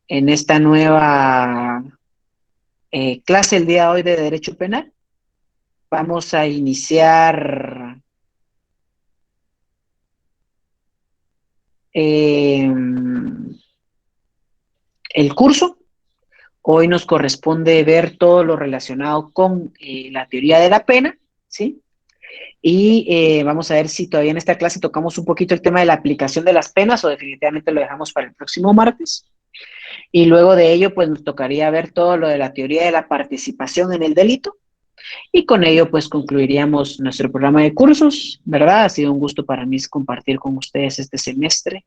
en esta nueva clase el día de hoy de Derecho Penal. Vamos a iniciar eh, el curso. Hoy nos corresponde ver todo lo relacionado con la teoría de la pena, ¿sí? Y vamos a ver si todavía en esta clase tocamos un poquito el tema de la aplicación de las penas o definitivamente lo dejamos para el próximo martes. Y luego de ello, pues nos tocaría ver todo lo de la teoría de la participación en el delito. Y con ello, pues concluiríamos nuestro programa de cursos, ¿verdad? Ha sido un gusto para mí compartir con ustedes este semestre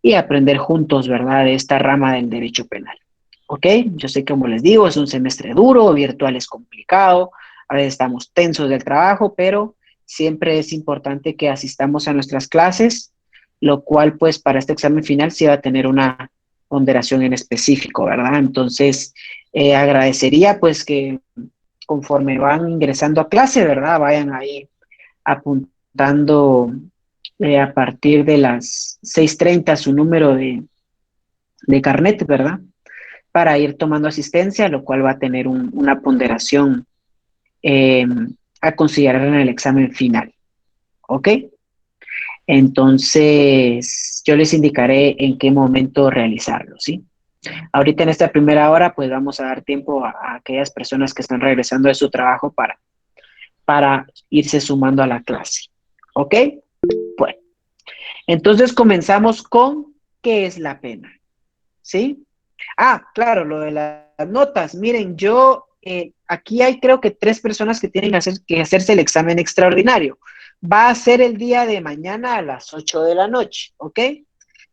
y aprender juntos, ¿verdad?, de esta rama del derecho penal. ¿Ok? Yo sé que, como les digo, es un semestre duro, virtual es complicado, a veces estamos tensos del trabajo, pero siempre es importante que asistamos a nuestras clases, lo cual, pues, para este examen final sí va a tener una ponderación en específico, ¿verdad? Entonces, agradecería, pues, que conforme van ingresando a clase, ¿verdad? Vayan ahí apuntando a partir de las 6:30 su número de carnet, ¿verdad? Para ir tomando asistencia, lo cual va a tener una ponderación eh, a considerar en el examen final. ¿Ok? Entonces, yo les indicaré en qué momento realizarlo, ¿sí? Ahorita en esta primera hora, pues vamos a dar tiempo a aquellas personas que están regresando de su trabajo para irse sumando a la clase. ¿Ok? Bueno, entonces comenzamos con ¿qué es la pena? ¿Sí? Ah, claro, lo de las notas. Miren, yo aquí hay creo que 3 personas que tienen que hacerse el examen extraordinario. Va a ser el día de mañana a las 8 de la noche, ¿ok?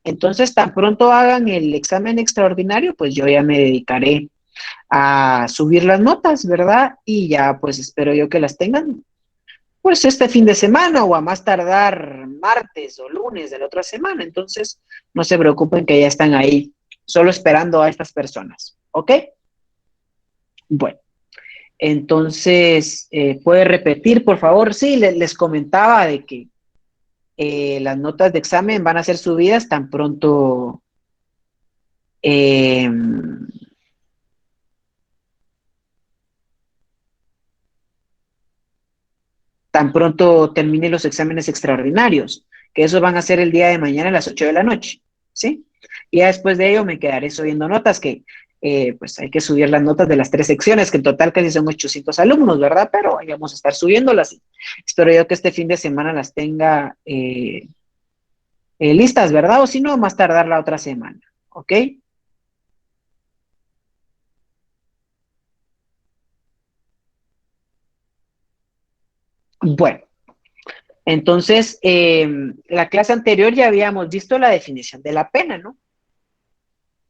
Entonces, tan pronto hagan el examen extraordinario, pues yo ya me dedicaré a subir las notas, ¿verdad? Y ya, pues espero yo que las tengan, pues este fin de semana o a más tardar martes o lunes de la otra semana. Entonces, no se preocupen que ya están ahí, solo esperando a estas personas. ¿Ok? Bueno, entonces, ¿puede repetir, por favor? Sí, les comentaba de que las notas de examen van a ser subidas eh, tan pronto termine los exámenes extraordinarios, que esos van a ser el día de mañana a las 8 de la noche, ¿sí? Y ya después de ello me quedaré subiendo notas, que pues hay que subir las notas de las 3 secciones, que en total casi son 800 alumnos, ¿verdad? Pero ahí vamos a estar subiéndolas. Espero yo que este fin de semana las tenga listas, ¿verdad? O si no, más tardar la otra semana, ¿ok? Bueno, entonces, la clase anterior ya habíamos visto la definición de la pena, ¿no?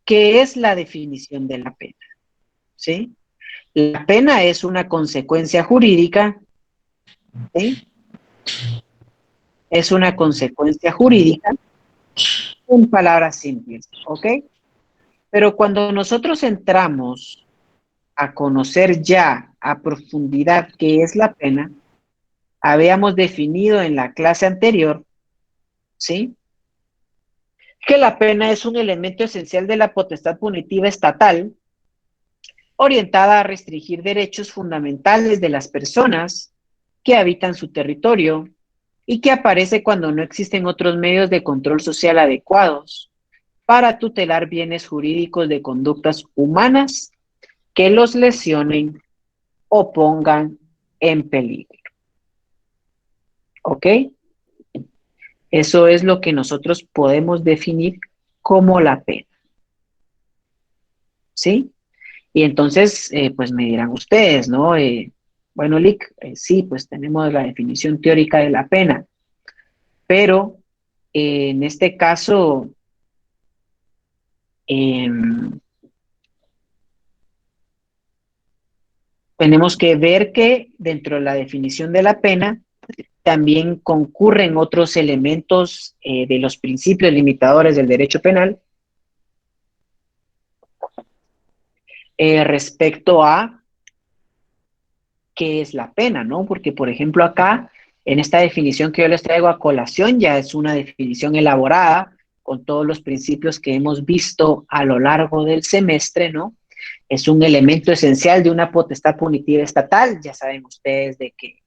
¿Qué es la definición de la pena? ¿Sí? La pena es una consecuencia jurídica, ¿sí? Es una consecuencia jurídica en palabras simples, ¿ok? Pero cuando nosotros entramos a conocer ya a profundidad qué es la pena, habíamos definido en la clase anterior, ¿sí?, que la pena es un elemento esencial de la potestad punitiva estatal orientada a restringir derechos fundamentales de las personas que habitan su territorio y que aparece cuando no existen otros medios de control social adecuados para tutelar bienes jurídicos de conductas humanas que los lesionen o pongan en peligro. ¿Ok? Eso es lo que nosotros podemos definir como la pena. ¿Sí? Y entonces, pues me dirán ustedes, ¿no? Bueno, Lick, sí, pues tenemos la definición teórica de la pena, pero en este caso, eh, tenemos que ver que dentro de la definición de la pena también concurren otros elementos de los principios limitadores del derecho penal respecto a qué es la pena, ¿no? Porque, por ejemplo, acá, en esta definición que yo les traigo a colación, ya es una definición elaborada con todos los principios que hemos visto a lo largo del semestre, ¿no? Es un elemento esencial de una potestad punitiva estatal. Ya saben ustedes de que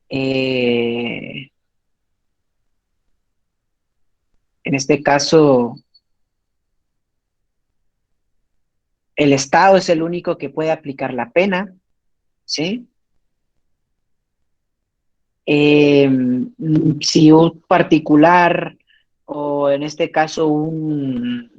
en este caso el Estado es el único que puede aplicar la pena, ¿sí? Si un particular o en este caso un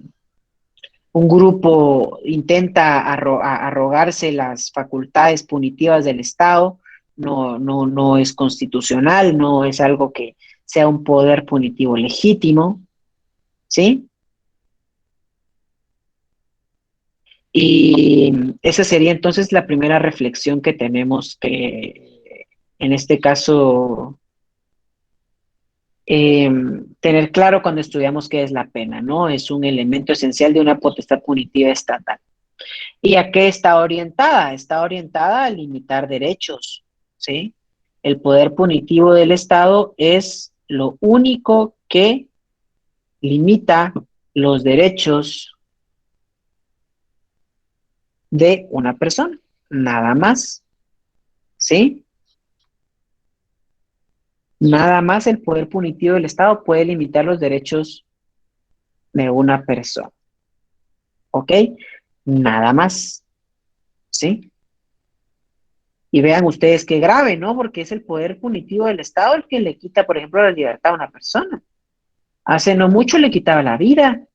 grupo intenta arrogarse las facultades punitivas del Estado, no es constitucional, no es algo que sea un poder punitivo legítimo, ¿sí? Y esa sería entonces la primera reflexión que tenemos que, en este caso, tener claro cuando estudiamos qué es la pena, ¿no? Es un elemento esencial de una potestad punitiva estatal. ¿Y a qué está orientada? Está orientada a limitar derechos, ¿sí? El poder punitivo del Estado es lo único que limita los derechos de una persona, nada más, ¿sí? Nada más el poder punitivo del Estado puede limitar los derechos de una persona, ¿ok? Nada más, ¿sí? Y vean ustedes qué grave, ¿no? Porque es el poder punitivo del Estado el que le quita, por ejemplo, la libertad a una persona. Hace no mucho le quitaba la vida,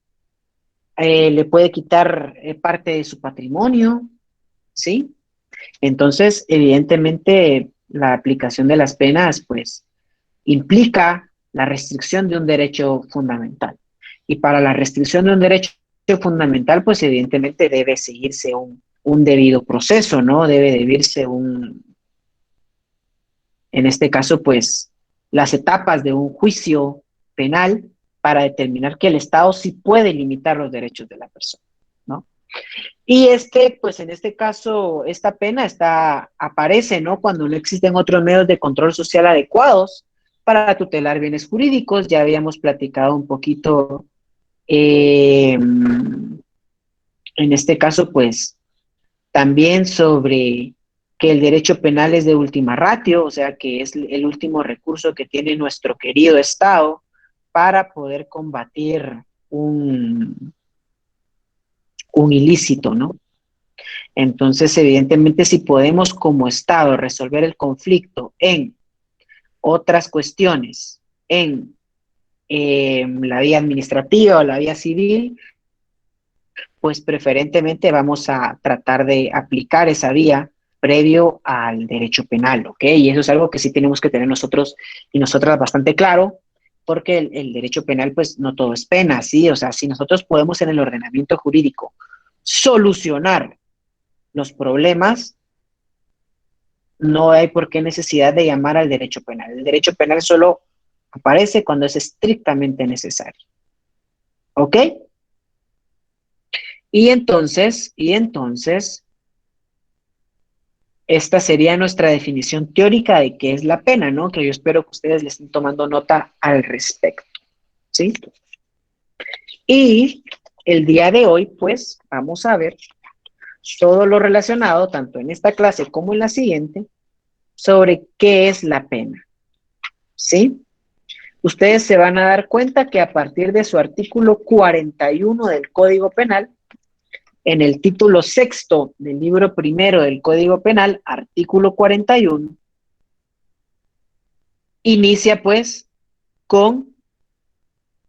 le puede quitar parte de su patrimonio, ¿sí? Entonces, evidentemente, la aplicación de las penas, pues, implica la restricción de un derecho fundamental. Y para la restricción de un derecho fundamental, pues, evidentemente debe seguirse un debido proceso, ¿no? Debe deberse en este caso, pues, las etapas de un juicio penal para determinar que el Estado sí puede limitar los derechos de la persona, ¿no? Y pues en este caso, esta pena aparece, ¿no? Cuando no existen otros medios de control social adecuados para tutelar bienes jurídicos. Ya habíamos platicado un poquito, en este caso, pues, también sobre que el derecho penal es de última ratio, o sea, que es el último recurso que tiene nuestro querido Estado para poder combatir un ilícito, ¿no? Entonces, evidentemente, si podemos como Estado resolver el conflicto en otras cuestiones, en la vía administrativa o la vía civil, pues preferentemente vamos a tratar de aplicar esa vía previo al derecho penal, ¿ok? Y eso es algo que sí tenemos que tener nosotros y nosotras bastante claro, porque el derecho penal, pues no todo es pena, ¿sí? O sea, si nosotros podemos en el ordenamiento jurídico solucionar los problemas, no hay por qué necesidad de llamar al derecho penal. El derecho penal solo aparece cuando es estrictamente necesario, ¿ok? Y entonces, esta sería nuestra definición teórica de qué es la pena, ¿no? Que yo espero que ustedes le estén tomando nota al respecto, ¿sí? Y el día de hoy, pues, vamos a ver todo lo relacionado, tanto en esta clase como en la siguiente, sobre qué es la pena, ¿sí? Ustedes se van a dar cuenta que a partir de su artículo 41 del Código Penal, en el título sexto del libro primero del Código Penal, artículo 41, inicia pues con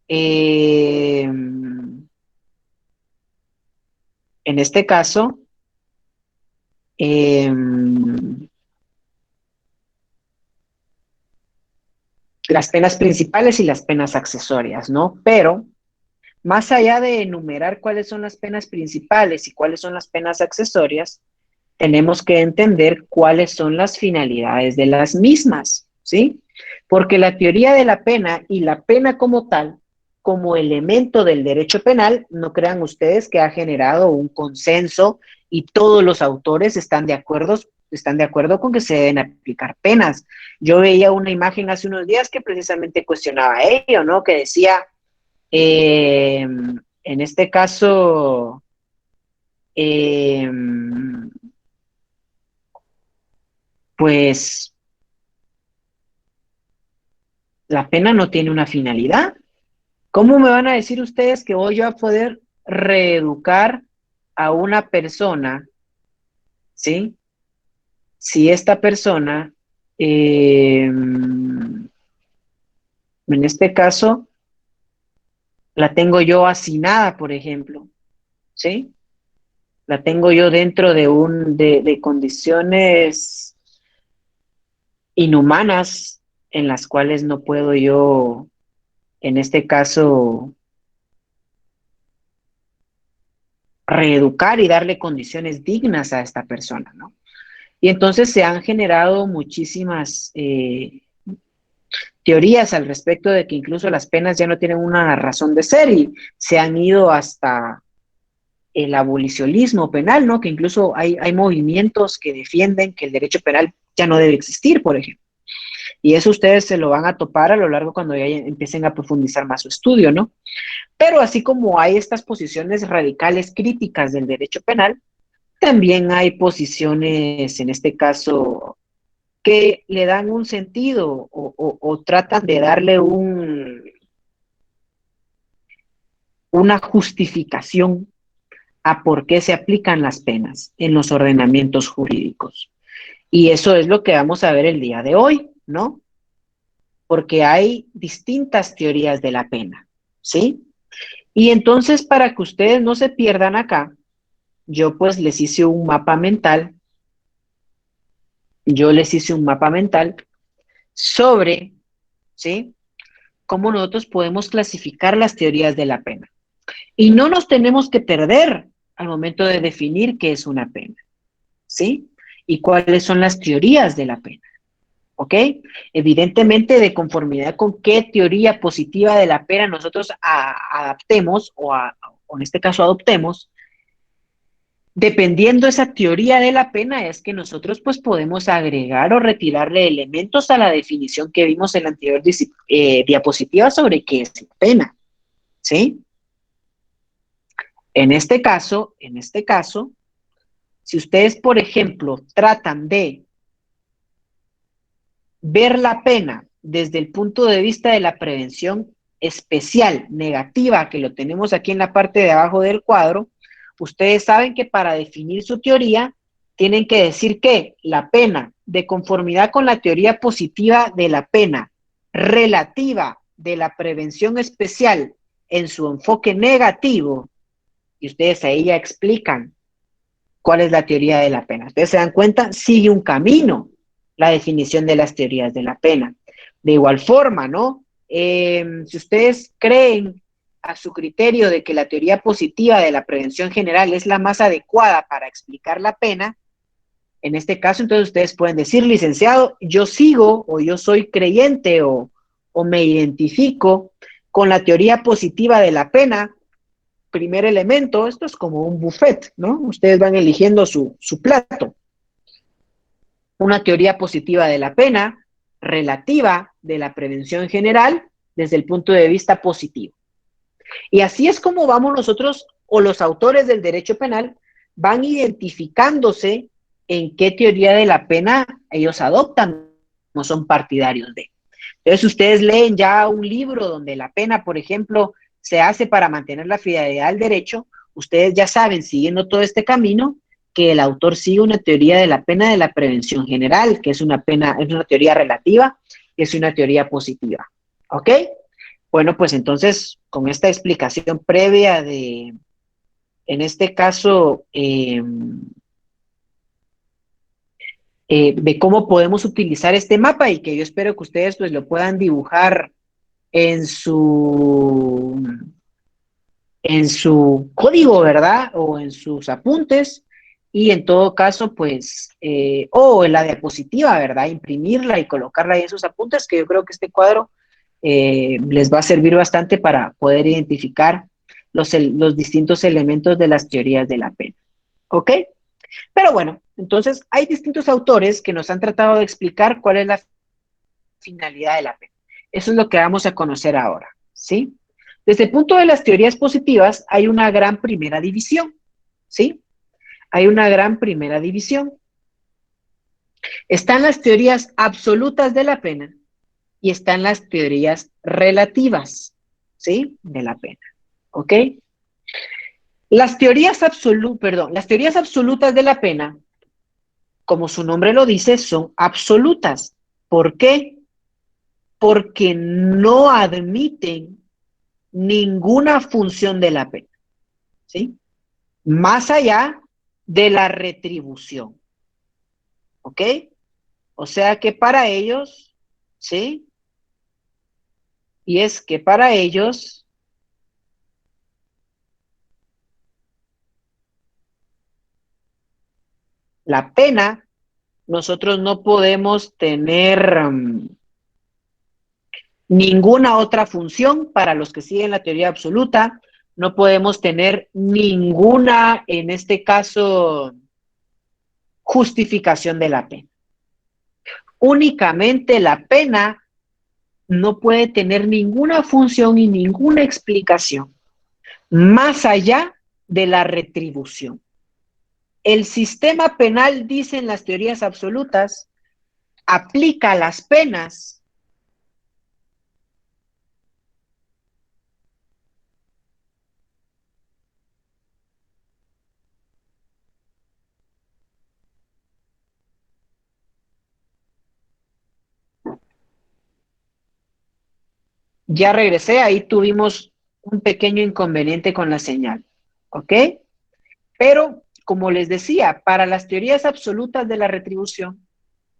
en este caso, eh, las penas principales y las penas accesorias, ¿no? Pero más allá de enumerar cuáles son las penas principales y cuáles son las penas accesorias, tenemos que entender cuáles son las finalidades de las mismas, ¿sí? Porque la teoría de la pena y la pena como tal, como elemento del derecho penal, no crean ustedes que ha generado un consenso y todos los autores están de acuerdo con que se deben aplicar penas. Yo veía una imagen hace unos días que precisamente cuestionaba ello, ¿no? Que decía, En este caso, eh, pues la pena no tiene una finalidad. ¿Cómo me van a decir ustedes que voy yo a poder reeducar a una persona, ¿sí? Si esta persona, en este caso, la tengo yo hacinada, por ejemplo, ¿sí? La tengo yo dentro de condiciones inhumanas en las cuales no puedo yo, en este caso, reeducar y darle condiciones dignas a esta persona, ¿no? Y entonces se han generado muchísimas teorías al respecto de que incluso las penas ya no tienen una razón de ser y se han ido hasta el abolicionismo penal, ¿no? Que incluso hay movimientos que defienden que el derecho penal ya no debe existir, por ejemplo. Y eso ustedes se lo van a topar a lo largo cuando ya empiecen a profundizar más su estudio, ¿no? Pero así como hay estas posiciones radicales críticas del derecho penal, también hay posiciones, en este caso, que le dan un sentido o tratan de darle una justificación a por qué se aplican las penas en los ordenamientos jurídicos. Y eso es lo que vamos a ver el día de hoy, ¿no? Porque hay distintas teorías de la pena, ¿sí? Y entonces, para que ustedes no se pierdan acá, yo pues les hice un mapa mental, yo les hice un mapa mental sobre, ¿sí? Cómo nosotros podemos clasificar las teorías de la pena. Y no nos tenemos que perder al momento de definir qué es una pena, ¿sí? Y cuáles son las teorías de la pena, ¿ok? Evidentemente, de conformidad con qué teoría positiva de la pena nosotros adaptemos o en este caso adoptemos, dependiendo esa teoría de la pena es que nosotros pues podemos agregar o retirarle elementos a la definición que vimos en la anterior diapositiva sobre qué es la pena, ¿sí? En este caso, si ustedes, por ejemplo, tratan de ver la pena desde el punto de vista de la prevención especial negativa, que lo tenemos aquí en la parte de abajo del cuadro, ustedes saben que para definir su teoría tienen que decir que la pena, de conformidad con la teoría positiva de la pena relativa de la prevención especial en su enfoque negativo, y ustedes ahí ya explican cuál es la teoría de la pena. Ustedes se dan cuenta, sigue un camino la definición de las teorías de la pena. De igual forma, ¿no? Si ustedes creen a su criterio de que la teoría positiva de la prevención general es la más adecuada para explicar la pena, en este caso, entonces ustedes pueden decir, licenciado, yo sigo o yo soy creyente o me identifico con la teoría positiva de la pena. Primer elemento, esto es como un buffet, ¿no? Ustedes van eligiendo su plato. Una teoría positiva de la pena, relativa de la prevención general, desde el punto de vista positivo. Y así es como vamos nosotros, o los autores del derecho penal, van identificándose en qué teoría de la pena ellos adoptan, no son partidarios de. Entonces, ustedes leen ya un libro donde la pena, por ejemplo, se hace para mantener la fidelidad al derecho, ustedes ya saben, siguiendo todo este camino, que el autor sigue una teoría de la pena de la prevención general, que es una pena, es una teoría relativa, es una teoría positiva. ¿Ok? Bueno, pues entonces, con esta explicación previa en este caso, de cómo podemos utilizar este mapa y que yo espero que ustedes pues lo puedan dibujar en su, en su código, ¿verdad? O en sus apuntes. Y en todo caso, pues, o en la diapositiva, ¿verdad? Imprimirla y colocarla ahí en sus apuntes, que yo creo que este cuadro les va a servir bastante para poder identificar los distintos elementos de las teorías de la pena. ¿Ok? Pero bueno, entonces hay distintos autores que nos han tratado de explicar cuál es la finalidad de la pena. Eso es lo que vamos a conocer ahora, ¿sí? Desde el punto de las teorías positivas, hay una gran primera división, ¿sí? Hay una gran primera división. Están las teorías absolutas de la pena y están las teorías relativas, ¿sí? De la pena, ¿ok? Las teorías absolutas de la pena, como su nombre lo dice, son absolutas. ¿Por qué? Porque no admiten ninguna función de la pena, ¿sí? Más allá de la retribución, ¿ok? O sea que para ellos, ¿sí? Y es que para ellos la pena, nosotros no podemos tener ninguna otra función para los que siguen la teoría absoluta, no podemos tener ninguna, en este caso, justificación de la pena. Únicamente la pena no puede tener ninguna función y ninguna explicación más allá de la retribución. El sistema penal, dicen las teorías absolutas, aplica las penas ya regresé, ahí tuvimos un pequeño inconveniente con la señal, ¿ok? Pero, como les decía, para las teorías absolutas de la retribución,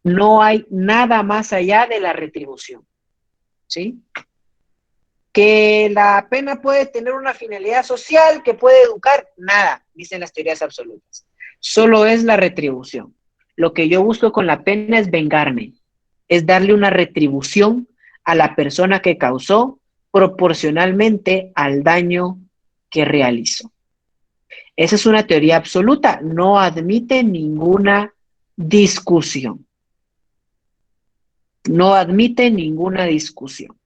no hay nada más allá de la retribución, ¿sí? Que la pena puede tener una finalidad social, que puede educar, nada, dicen las teorías absolutas. Solo es la retribución. Lo que yo busco con la pena es vengarme, es darle una retribución a la persona que causó proporcionalmente al daño que realizó. Esa es una teoría absoluta, no admite ninguna discusión. No admite ninguna discusión.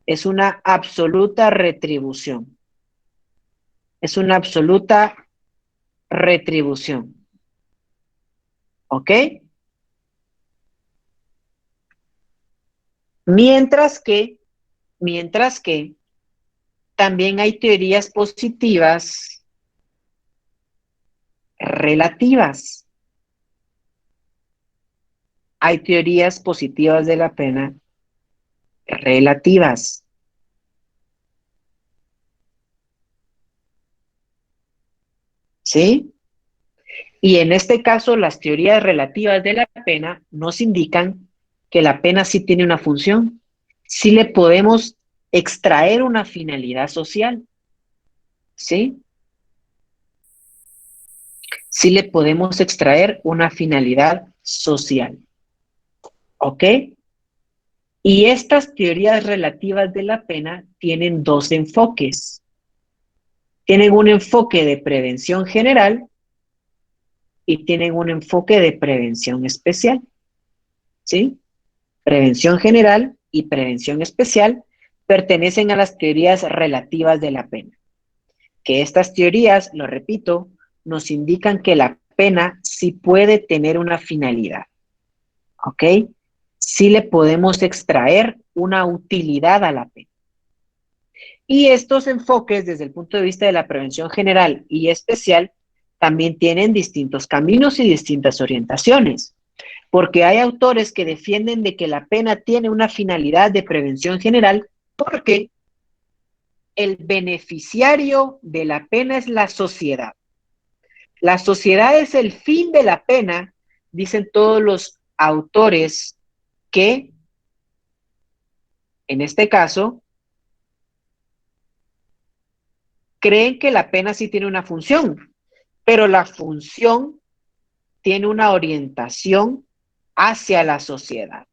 Es una absoluta retribución. Es una absoluta retribución. ¿Ok? Mientras que, mientras que también hay teorías positivas relativas. Hay teorías positivas de la pena relativas. ¿Sí? Y en este caso, las teorías relativas de la pena nos indican que la pena sí tiene una función, sí le podemos extraer una finalidad social, ¿sí? Sí le podemos extraer una finalidad social, ¿ok? Y estas teorías relativas de la pena tienen dos enfoques. Tienen un enfoque de prevención general y tienen un enfoque de prevención especial, ¿sí? Prevención general y prevención especial pertenecen a las teorías relativas de la pena. Que estas teorías, lo repito, nos indican que la pena sí puede tener una finalidad, ¿ok? Sí le podemos extraer una utilidad a la pena. Y estos enfoques, desde el punto de vista de la prevención general y especial, también tienen distintos caminos y distintas orientaciones. Porque hay autores que defienden de que la pena tiene una finalidad de prevención general porque el beneficiario de la pena es la sociedad. La sociedad es el fin de la pena, dicen todos los autores que, en este caso, creen que la pena sí tiene una función, pero la función tiene una orientación hacia la sociedad.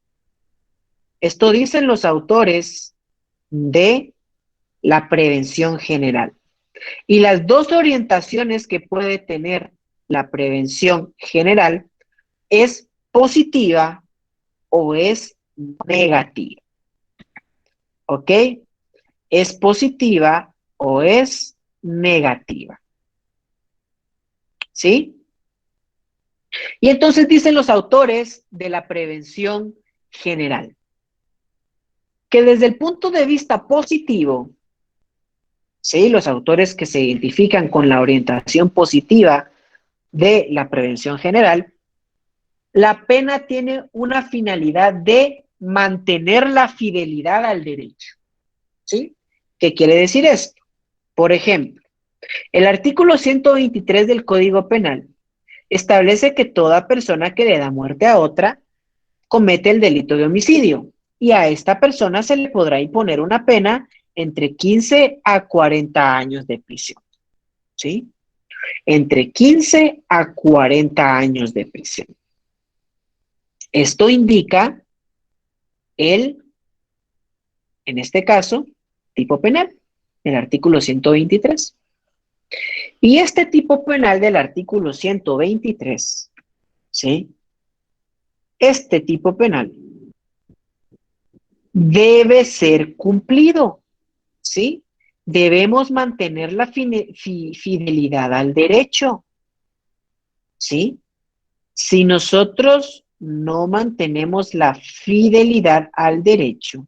Esto dicen los autores de la prevención general. Y las dos orientaciones que puede tener la prevención general es positiva o es negativa. ¿Ok? ¿Es positiva o es negativa? ¿Sí? Y entonces dicen los autores de la prevención general que desde el punto de vista positivo, ¿sí? Los autores que se identifican con la orientación positiva de la prevención general, la pena tiene una finalidad de mantener la fidelidad al derecho, ¿sí? ¿Qué quiere decir esto? Por ejemplo, el artículo 123 del Código Penal establece que toda persona que le da muerte a otra comete el delito de homicidio y a esta persona se le podrá imponer una pena entre 15 a 40 años de prisión, ¿sí? Entre 15 a 40 años de prisión. Esto indica el, en este caso, tipo penal, el artículo 123. Y este tipo penal del artículo 123, ¿sí? Este tipo penal debe ser cumplido, ¿sí? Debemos mantener la fidelidad al derecho, ¿sí? Si nosotros no mantenemos la fidelidad al derecho,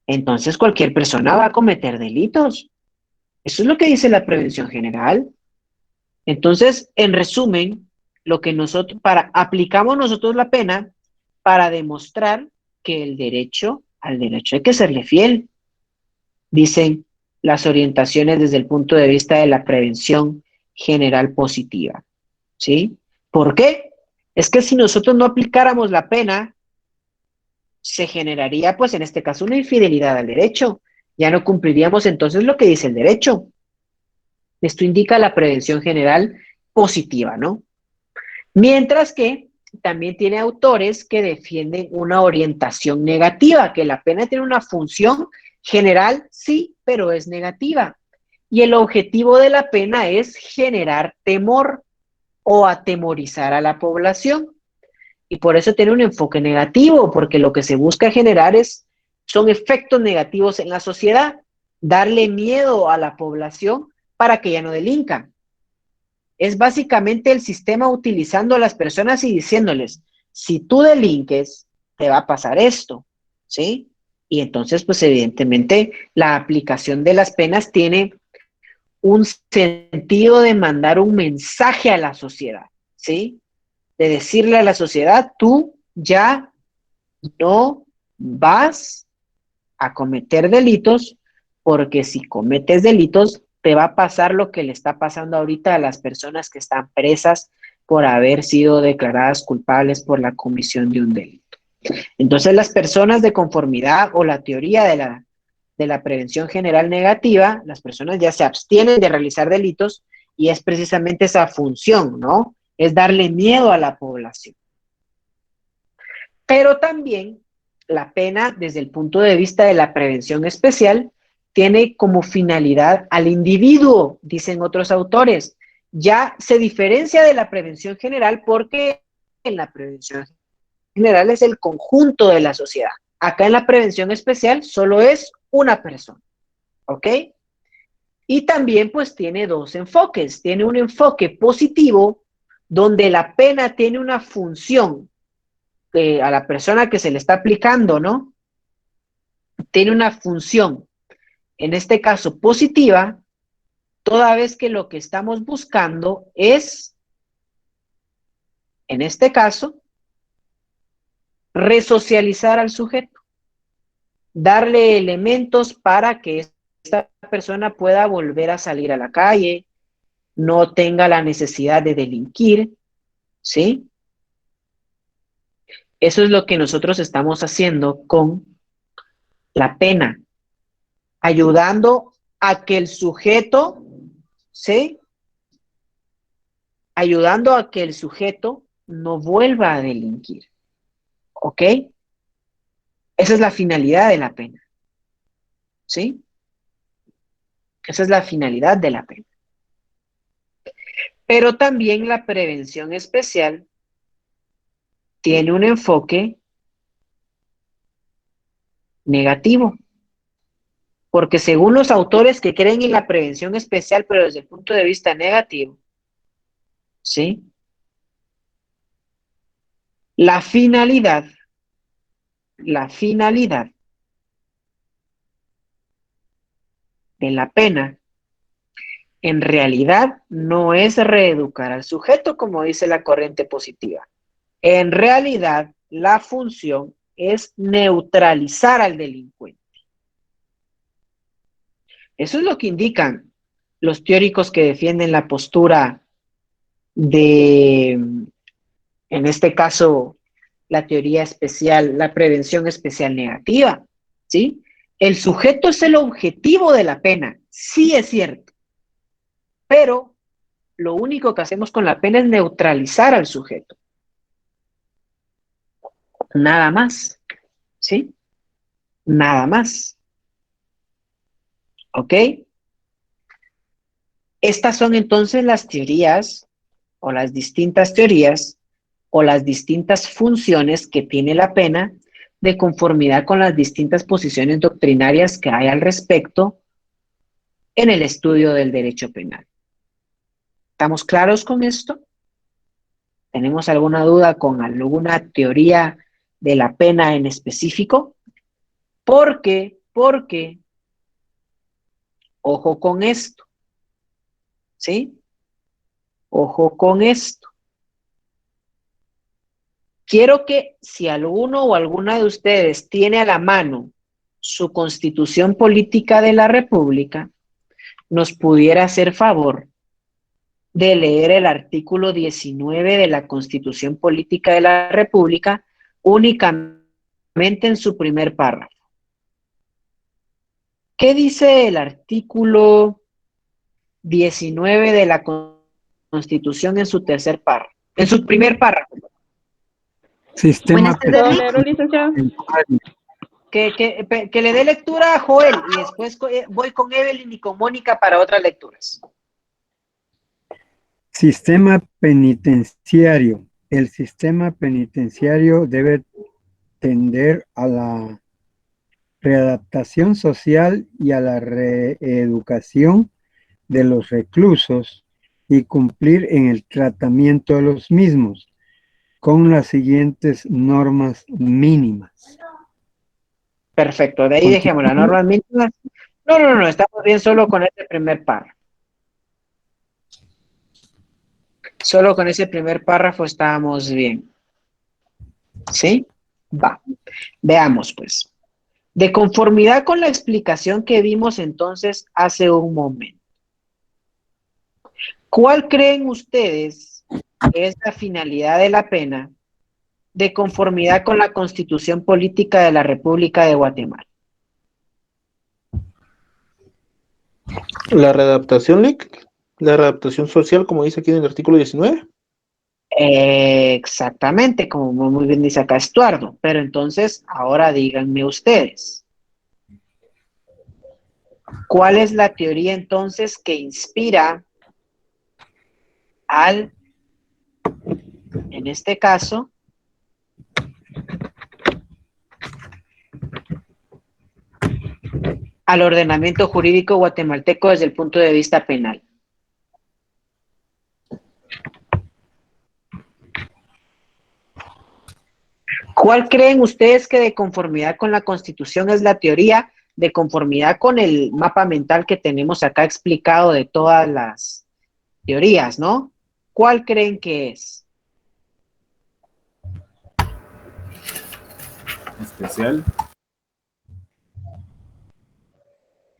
entonces cualquier persona va a cometer delitos. Eso es lo que dice la prevención general. Entonces, en resumen, lo que nosotros, aplicamos nosotros la pena para demostrar que al derecho hay que serle fiel, dicen las orientaciones desde el punto de vista de la prevención general positiva, ¿sí? ¿Por qué? Es que si nosotros no aplicáramos la pena, se generaría, pues en este caso, una infidelidad al derecho. Ya no cumpliríamos entonces lo que dice el derecho. Esto indica la prevención general positiva, ¿no? Mientras que también tiene autores que defienden una orientación negativa, que la pena tiene una función general, sí, pero es negativa. Y el objetivo de la pena es generar temor o atemorizar a la población. Y por eso tiene un enfoque negativo, porque lo que se busca generar son efectos negativos en la sociedad, darle miedo a la población para que ya no delincan. Es básicamente el sistema utilizando a las personas y diciéndoles, si tú delinques, te va a pasar esto, ¿sí? Y entonces, pues evidentemente, la aplicación de las penas tiene un sentido de mandar un mensaje a la sociedad, ¿sí? De decirle a la sociedad, tú ya no vas a cometer delitos, porque si cometes delitos, te va a pasar lo que le está pasando ahorita a las personas que están presas por haber sido declaradas culpables por la comisión de un delito. Entonces, las personas de conformidad o la teoría de la prevención general negativa, las personas ya se abstienen de realizar delitos y es precisamente esa función, ¿no? Es darle miedo a la población. Pero también la pena, desde el punto de vista de la prevención especial, tiene como finalidad al individuo, dicen otros autores. Ya se diferencia de la prevención general porque en la prevención general es el conjunto de la sociedad. Acá en la prevención especial solo es una persona, ¿ok? Y también pues tiene dos enfoques. Tiene un enfoque positivo donde la pena tiene una función a la persona que se le está aplicando, ¿no? Tiene una función, en este caso positiva, toda vez que lo que estamos buscando es, en este caso, resocializar al sujeto, darle elementos para que esta persona pueda volver a salir a la calle, no tenga la necesidad de delinquir, ¿sí? Eso es lo que nosotros estamos haciendo con la pena, ayudando a que el sujeto, ¿sí? Ayudando a que el sujeto no vuelva a delinquir, ¿ok? Esa es la finalidad de la pena, ¿sí? Esa es la finalidad de la pena. Pero también la prevención especial tiene un enfoque negativo. Porque según los autores que creen en la prevención especial, pero desde el punto de vista negativo, ¿sí? La finalidad de la pena en realidad no es reeducar al sujeto, como dice la corriente positiva. En realidad, la función es neutralizar al delincuente. Eso es lo que indican los teóricos que defienden la postura de, en este caso, la teoría especial, la prevención especial negativa, ¿sí? El sujeto es el objetivo de la pena, sí es cierto, pero lo único que hacemos con la pena es neutralizar al sujeto. Nada más, ¿sí? Nada más. ¿Ok? Estas son entonces las teorías o las distintas teorías o las distintas funciones que tiene la pena de conformidad con las distintas posiciones doctrinarias que hay al respecto en el estudio del derecho penal. ¿Estamos claros con esto? ¿Tenemos alguna duda con alguna teoría de la pena en específico? Porque, ojo con esto, ¿sí? Ojo con esto. Quiero que si alguno o alguna de ustedes tiene a la mano su Constitución Política de la República, nos pudiera hacer favor de leer el artículo 19 de la Constitución Política de la República únicamente en su primer párrafo. ¿Qué dice el artículo 19 de la Constitución en su tercer párrafo? En su primer párrafo. Sistema licenciado. Que le dé lectura a Joel y después voy con Evelyn y con Mónica para otras lecturas. Sistema penitenciario. El sistema penitenciario debe tender a la readaptación social y a la reeducación de los reclusos y cumplir en el tratamiento de los mismos con las siguientes normas mínimas. Perfecto, de ahí dejemos las normas mínimas. No, estamos bien solo con este primer párrafo. Solo con ese primer párrafo estamos bien. ¿Sí? Va. Veamos, pues. De conformidad con la explicación que vimos entonces hace un momento, ¿cuál creen ustedes que es la finalidad de la pena de conformidad con la Constitución Política de la República de Guatemala? La readaptación, Lic, la readaptación social, como dice aquí en el artículo 19. Exactamente, como muy bien dice acá Estuardo. Pero entonces, ahora díganme ustedes, ¿cuál es la teoría entonces que inspira al, en este caso, al ordenamiento jurídico guatemalteco desde el punto de vista penal? ¿Cuál creen ustedes que de conformidad con la Constitución es la teoría de conformidad con el mapa mental que tenemos acá explicado de todas las teorías, ¿no? ¿Cuál creen que es? Especial.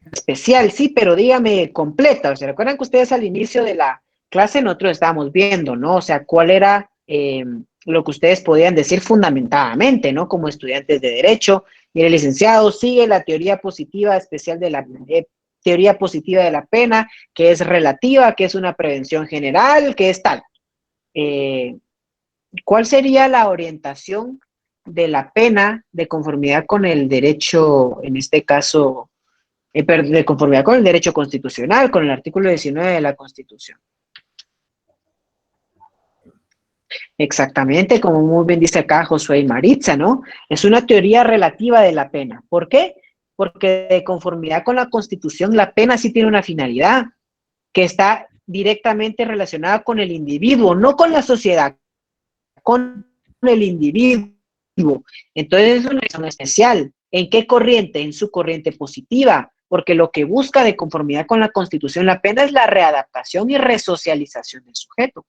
Especial, sí, pero dígame completa. O sea, recuerdan que ustedes al inicio de la clase nosotros estábamos viendo, ¿no? O sea, cuál era lo que ustedes podían decir fundamentadamente, ¿no? Como estudiantes de Derecho. Y el licenciado sigue la teoría positiva especial de la teoría positiva de la pena, que es relativa, que es una prevención general, que es tal. ¿Cuál sería la orientación de la pena de conformidad con el derecho, en este caso, de conformidad con el derecho constitucional, con el artículo 19 de la Constitución? Exactamente, como muy bien dice acá Josué y Maritza, ¿no? Es una teoría relativa de la pena. ¿Por qué? Porque de conformidad con la Constitución, la pena sí tiene una finalidad que está directamente relacionada con el individuo, no con la sociedad, con el individuo. Entonces es una acción especial. ¿En qué corriente? En su corriente positiva, porque lo que busca de conformidad con la Constitución la pena es la readaptación y resocialización del sujeto.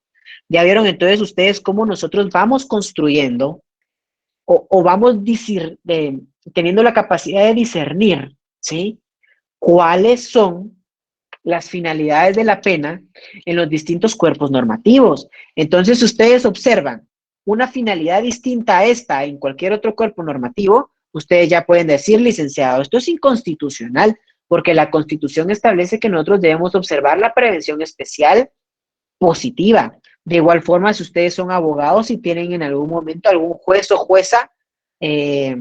Ya vieron entonces ustedes cómo nosotros vamos construyendo o vamos teniendo la capacidad de discernir, ¿sí? ¿Cuáles son las finalidades de la pena en los distintos cuerpos normativos? Entonces ustedes observan una finalidad distinta a esta en cualquier otro cuerpo normativo, ustedes ya pueden decir, licenciado, esto es inconstitucional, porque la Constitución establece que nosotros debemos observar la prevención especial positiva. De igual forma, si ustedes son abogados y tienen en algún momento algún juez o jueza que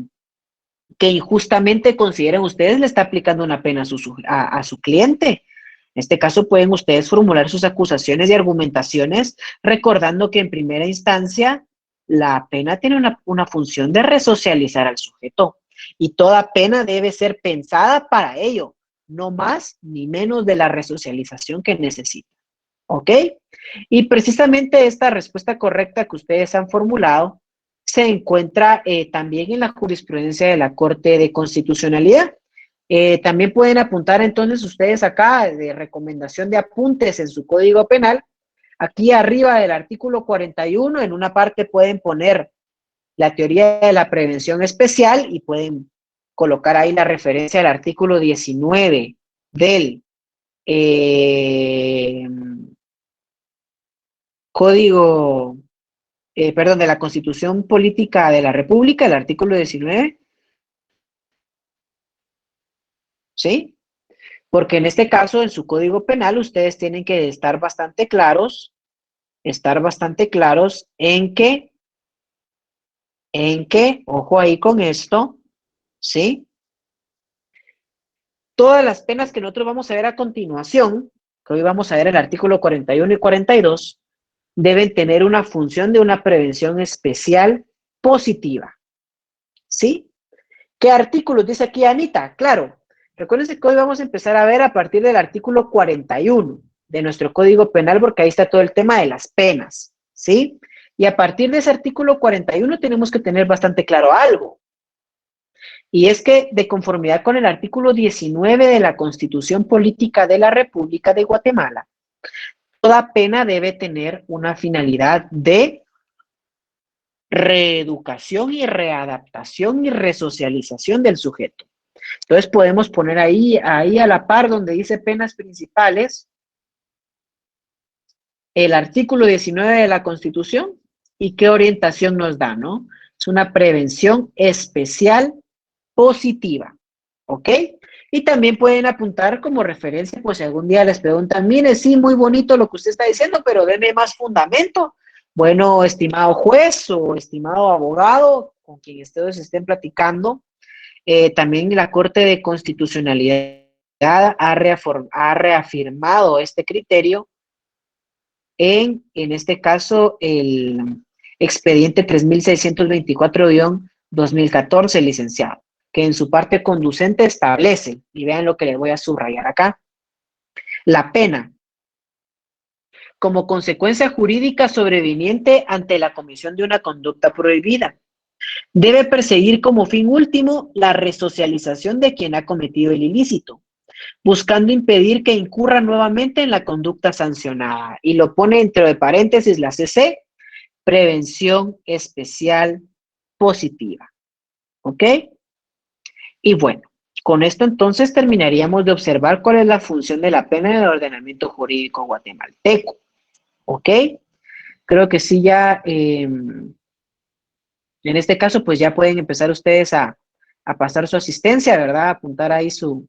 injustamente consideren ustedes le está aplicando una pena a su cliente. En este caso pueden ustedes formular sus acusaciones y argumentaciones recordando que en primera instancia la pena tiene una función de resocializar al sujeto y toda pena debe ser pensada para ello, no más ni menos de la resocialización que necesita. ¿Ok? Y precisamente esta respuesta correcta que ustedes han formulado se encuentra también en la jurisprudencia de la Corte de Constitucionalidad. También pueden apuntar entonces ustedes acá de recomendación de apuntes en su Código Penal. Aquí arriba del artículo 41, en una parte pueden poner la teoría de la prevención especial y pueden colocar ahí la referencia al artículo 19 del Código, perdón, de la Constitución Política de la República, el artículo 19, ¿sí? Porque en este caso, en su Código Penal, ustedes tienen que estar bastante claros en que, ojo ahí con esto, ¿sí? Todas las penas que nosotros vamos a ver a continuación, que hoy vamos a ver el artículo 41 y 42, deben tener una función de una prevención especial positiva, ¿sí? ¿Qué artículos dice aquí Anita? Claro, recuérdense que hoy vamos a empezar a ver a partir del artículo 41 de nuestro Código Penal, porque ahí está todo el tema de las penas, ¿sí? Y a partir de ese artículo 41 tenemos que tener bastante claro algo. Y es que, de conformidad con el artículo 19 de la Constitución Política de la República de Guatemala, toda pena debe tener una finalidad de reeducación y readaptación y resocialización del sujeto. Entonces podemos poner ahí a la par donde dice penas principales, el artículo 19 de la Constitución y qué orientación nos da, ¿no? Es una prevención especial positiva, ¿ok? Y también pueden apuntar como referencia, pues si algún día les preguntan, mire, sí, muy bonito lo que usted está diciendo, pero deme más fundamento. Bueno, estimado juez o estimado abogado, con quien ustedes estén platicando, también la Corte de Constitucionalidad ha reafirmado este criterio en este caso, el expediente 3624-2014, licenciado, que en su parte conducente establece, y vean lo que les voy a subrayar acá, la pena como consecuencia jurídica sobreviniente ante la comisión de una conducta prohibida. Debe perseguir como fin último la resocialización de quien ha cometido el ilícito, buscando impedir que incurra nuevamente en la conducta sancionada. Y lo pone entre paréntesis la CC, prevención especial positiva. ¿Ok? Y bueno, con esto entonces terminaríamos de observar cuál es la función de la pena en el ordenamiento jurídico guatemalteco. ¿Ok? Creo que sí ya, en este caso, pues ya pueden empezar ustedes a pasar su asistencia, ¿verdad? Apuntar ahí su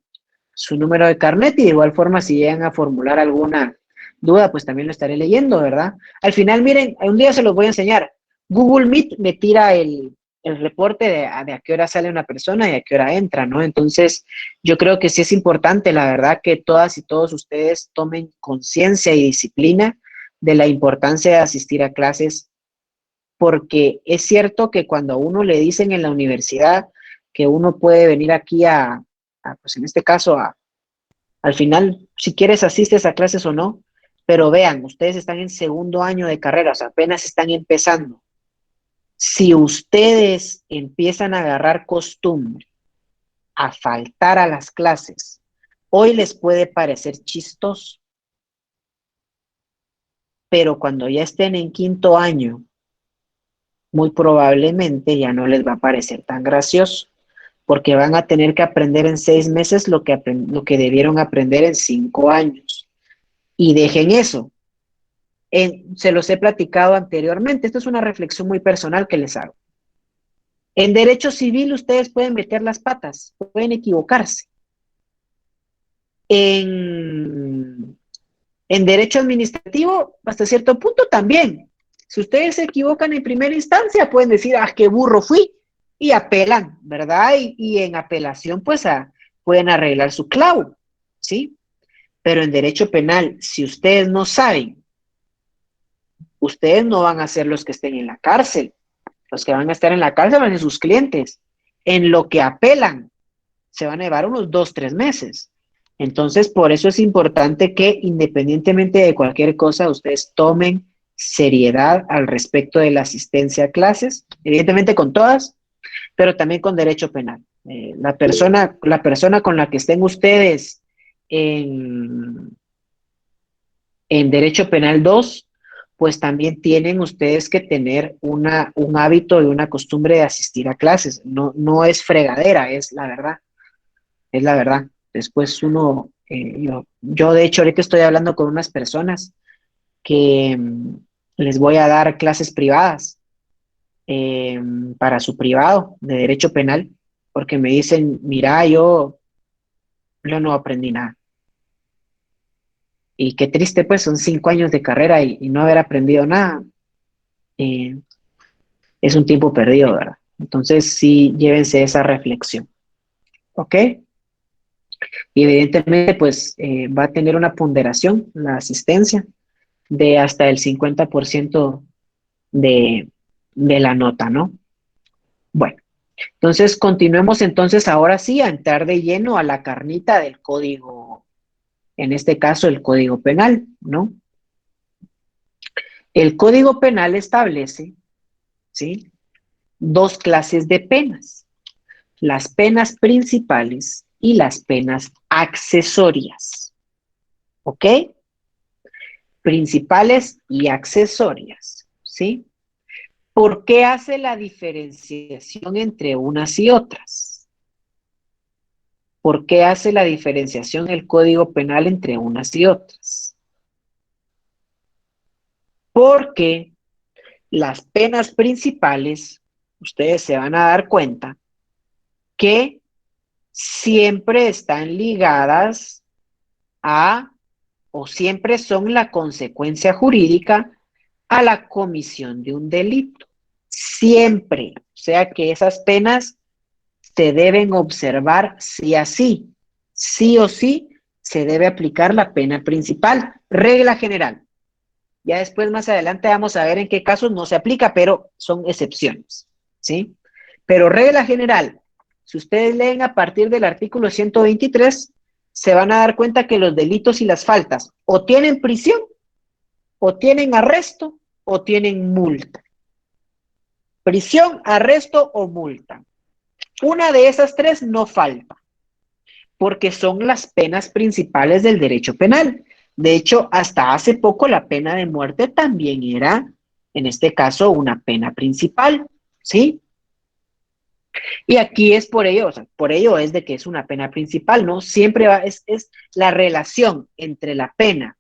número de carnet y de igual forma si llegan a formular alguna duda, pues también lo estaré leyendo, ¿verdad? Al final, miren, un día se los voy a enseñar. Google Meet me tira el reporte de a qué hora sale una persona y a qué hora entra, ¿no? Entonces, yo creo que sí es importante, la verdad, que todas y todos ustedes tomen conciencia y disciplina de la importancia de asistir a clases, porque es cierto que cuando a uno le dicen en la universidad que uno puede venir aquí a pues en este caso, al final, si quieres asistes a clases o no, pero vean, ustedes están en segundo año de carrera, o sea, apenas están empezando. Si ustedes empiezan a agarrar costumbre a faltar a las clases, hoy les puede parecer chistoso, pero cuando ya estén en quinto año, muy probablemente ya no les va a parecer tan gracioso, porque van a tener que aprender en 6 meses lo que debieron aprender en 5 años. Y dejen eso. Se los he platicado anteriormente. Esto es una reflexión muy personal que les hago. En derecho civil ustedes pueden meter las patas, pueden equivocarse. En derecho administrativo, hasta cierto punto también. Si ustedes se equivocan en primera instancia, pueden decir, qué burro fui, y apelan, ¿verdad? Y en apelación, pues, pueden arreglar su clavo, ¿sí? Pero en derecho penal, si ustedes no saben, ustedes no van a ser los que estén en la cárcel. Los que van a estar en la cárcel van a ser sus clientes. En lo que apelan, se van a llevar unos 2, 3 meses. Entonces, por eso es importante que independientemente de cualquier cosa, ustedes tomen seriedad al respecto de la asistencia a clases, evidentemente con todas, pero también con derecho penal. La persona con la que estén ustedes en, en Derecho Penal 2, pues también tienen ustedes que tener un hábito y una costumbre de asistir a clases. No, no es fregadera, es la verdad. Es la verdad. Después yo de hecho ahorita estoy hablando con unas personas que les voy a dar clases privadas eh, para su privado de derecho penal, porque me dicen, mira, yo no aprendí nada. Y qué triste, pues son 5 años de carrera y no haber aprendido nada. eh, es un tiempo perdido, ¿verdad? Entonces sí, llévense esa reflexión, ¿ok? Y evidentemente, pues va a tener una ponderación, la asistencia, de hasta el 50% de, de la nota, ¿no? Bueno, entonces continuemos entonces ahora sí a entrar de lleno a la carnita del código, en este caso el código penal, ¿no? El código penal establece, ¿sí? 2 clases de penas, las penas principales y las penas accesorias, ¿ok? Principales y accesorias, ¿sí? ¿Por qué hace la diferenciación entre unas y otras? ¿Por qué hace la diferenciación el Código Penal entre unas y otras? Porque las penas principales, ustedes se van a dar cuenta que siempre están ligadas a, o siempre son la consecuencia jurídica a la comisión de un delito. Siempre. O sea que esas penas se deben observar sí a sí. Sí o sí se debe aplicar la pena principal. Regla general. Ya después, más adelante, vamos a ver en qué casos no se aplica, pero son excepciones. ¿Sí? Pero regla general, si ustedes leen a partir del artículo 123, se van a dar cuenta que los delitos y las faltas o tienen prisión, o tienen arresto, o tienen multa. Prisión, arresto o multa. Una de esas tres no falta, porque son las penas principales del derecho penal. De hecho, hasta hace poco la pena de muerte también era, en este caso, una pena principal, ¿sí? Y aquí es por ello, o sea, por ello es de que es una pena principal, ¿no? Siempre es la relación entre la pena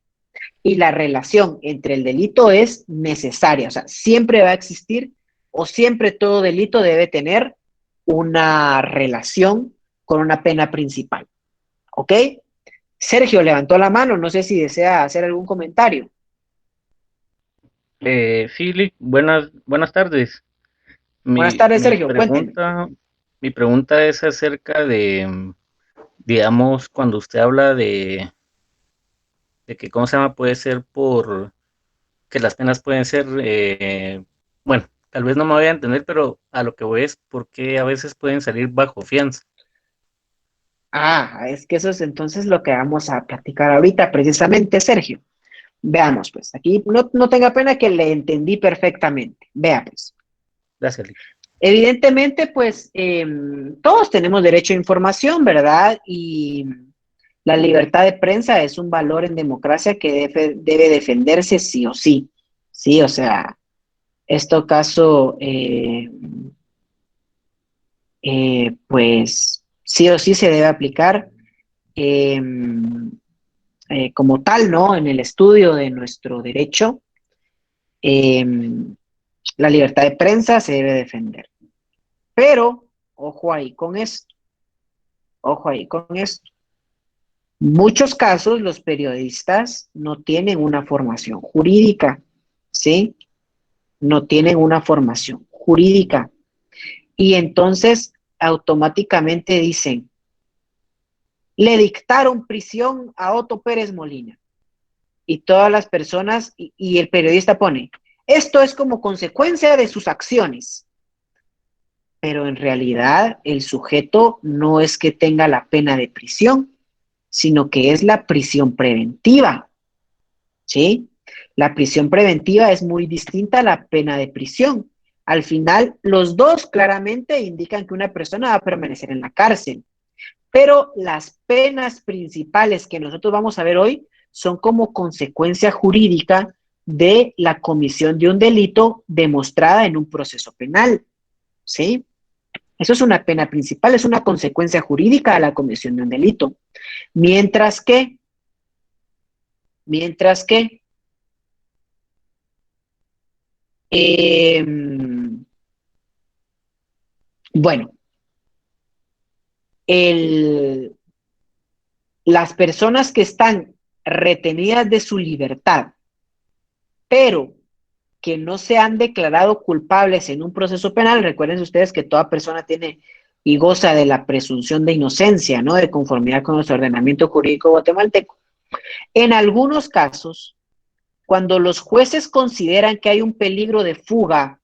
y la relación entre el delito es necesaria, o sea, siempre va a existir o siempre todo delito debe tener una relación con una pena principal, ¿ok? Sergio levantó la mano, no sé si desea hacer algún comentario. Sí, Lick, buenas tardes. Buenas Mi, tardes, mi Sergio, cuénteme. pregunta, mi pregunta es acerca de, digamos, cuando usted habla de que, ¿cómo se llama? Puede ser por que las penas pueden ser, bueno, tal vez no me voy a entender, pero a lo que voy es por qué a veces pueden salir bajo fianza. Es que eso es entonces lo que vamos a platicar ahorita, precisamente, Sergio. Veamos, pues, aquí no tenga pena que le entendí perfectamente. Vea, pues. Gracias, Lick. Evidentemente, pues, todos tenemos derecho a información, ¿verdad? Y la libertad de prensa es un valor en democracia que debe defenderse sí o sí. Sí, o sea, esto caso, pues, sí o sí se debe aplicar. eh, como tal, ¿no? En el estudio de nuestro derecho, eh, la libertad de prensa se debe defender. Pero, ojo ahí con esto, ojo ahí con esto. Muchos casos los periodistas no tienen una formación jurídica, ¿sí? No tienen una formación jurídica. Y entonces automáticamente dicen, le dictaron prisión a Otto Pérez Molina. Y todas las personas, y el periodista pone, esto es como consecuencia de sus acciones, pero en realidad el sujeto no es que tenga la pena de prisión, sino que es la prisión preventiva, ¿sí? La prisión preventiva es muy distinta a la pena de prisión. Al final, los dos claramente indican que una persona va a permanecer en la cárcel. Pero las penas principales que nosotros vamos a ver hoy son como consecuencia jurídica de la comisión de un delito demostrada en un proceso penal, ¿sí? Eso es una pena principal, es una consecuencia jurídica de la comisión de un delito. Mientras que, mientras que, eh, bueno, el, las personas que están retenidas de su libertad, pero que no se han declarado culpables en un proceso penal, recuerden ustedes que toda persona tiene y goza de la presunción de inocencia, ¿no? De conformidad con nuestro ordenamiento jurídico guatemalteco. En algunos casos, cuando los jueces consideran que hay un peligro de fuga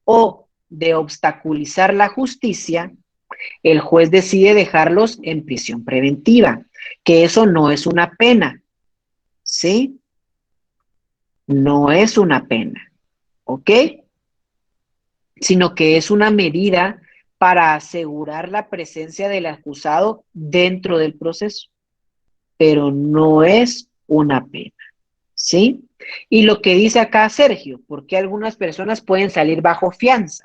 o de obstaculizar la justicia, el juez decide dejarlos en prisión preventiva, que eso no es una pena, ¿sí? No es una pena, ¿ok? Sino que es una medida para asegurar la presencia del acusado dentro del proceso, pero no es una pena, ¿sí? Y lo que dice acá Sergio, ¿por qué algunas personas pueden salir bajo fianza?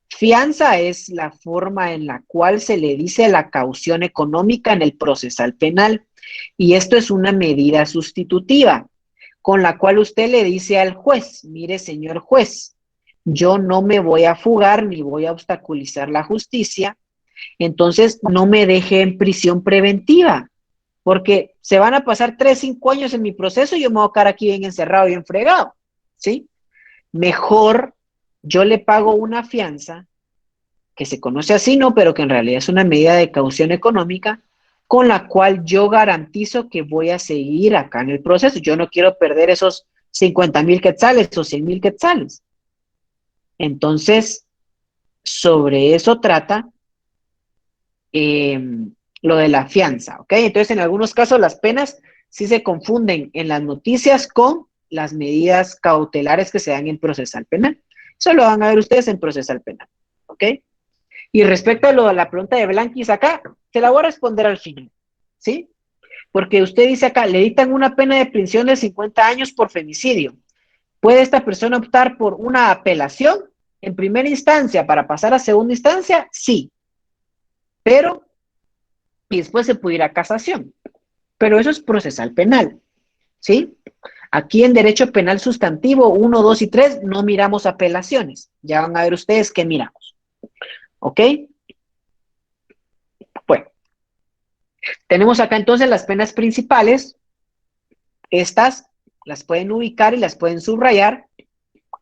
Fianza es la forma en la cual se le dice la caución económica en el procesal penal, y esto es una medida sustitutiva, con la cual usted le dice al juez, mire señor juez, yo no me voy a fugar ni voy a obstaculizar la justicia, entonces no me deje en prisión preventiva, porque se van a pasar 3, 5 años en mi proceso y yo me voy a quedar aquí bien encerrado y enfregado, ¿sí? Mejor yo le pago una fianza que se conoce así, ¿no? Pero que en realidad es una medida de caución económica con la cual yo garantizo que voy a seguir acá en el proceso. Yo no quiero perder esos 50,000 quetzales o 100,000 quetzales. Entonces, sobre eso trata eh, lo de la fianza, ¿ok? Entonces, en algunos casos las penas sí se confunden en las noticias con las medidas cautelares que se dan en procesal penal. Eso lo van a ver ustedes en procesal penal, ¿ok? Y respecto a lo de la pregunta de Blanquis acá, te la voy a responder al final, ¿sí? Porque usted dice acá, le dictan una pena de prisión de 50 años por femicidio. ¿Puede esta persona optar por una apelación en primera instancia para pasar a segunda instancia? Sí, pero y después se puede ir a casación. Pero eso es procesal penal, ¿sí? Aquí en derecho penal sustantivo 1, 2 y 3 no miramos apelaciones. Ya van a ver ustedes qué miramos, ¿ok? Bueno, tenemos acá entonces las penas principales. Estas las pueden ubicar y las pueden subrayar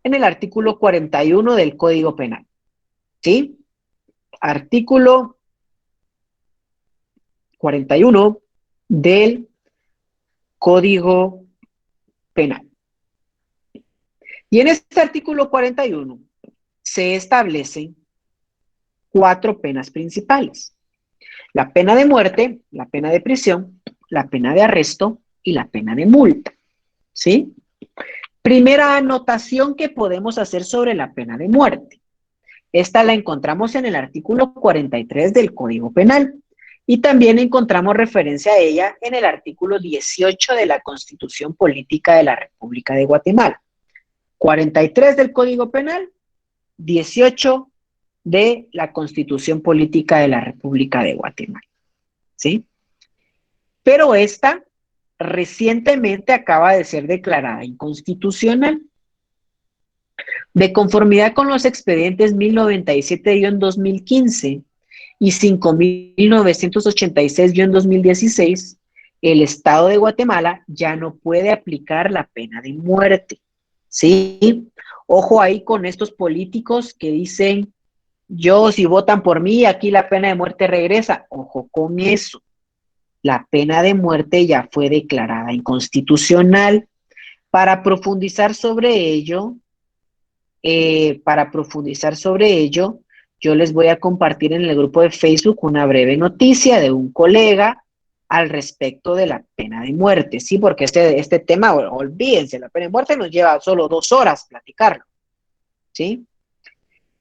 en el artículo 41 del Código Penal, ¿sí? Artículo 41 del Código Penal. Y en este artículo 41 se establecen 4 penas principales. La pena de muerte, la pena de prisión, la pena de arresto y la pena de multa, ¿sí? Primera anotación que podemos hacer sobre la pena de muerte. Esta la encontramos en el artículo 43 del Código Penal y también encontramos referencia a ella en el artículo 18 de la Constitución Política de la República de Guatemala. 43 del Código Penal, 18 de la Constitución Política de la República de Guatemala, ¿sí? Pero esta recientemente acaba de ser declarada inconstitucional. De conformidad con los expedientes 1097-2015 y 5986-2016, el Estado de Guatemala ya no puede aplicar la pena de muerte, ¿sí? Ojo ahí con estos políticos que dicen, yo si votan por mí, aquí la pena de muerte regresa. Ojo con eso. La pena de muerte ya fue declarada inconstitucional. Para profundizar sobre ello, yo les voy a compartir en el grupo de Facebook una breve noticia de un colega al respecto de la pena de muerte, ¿sí? Porque este tema, olvídense, la pena de muerte nos lleva solo 2 horas platicarlo, ¿sí?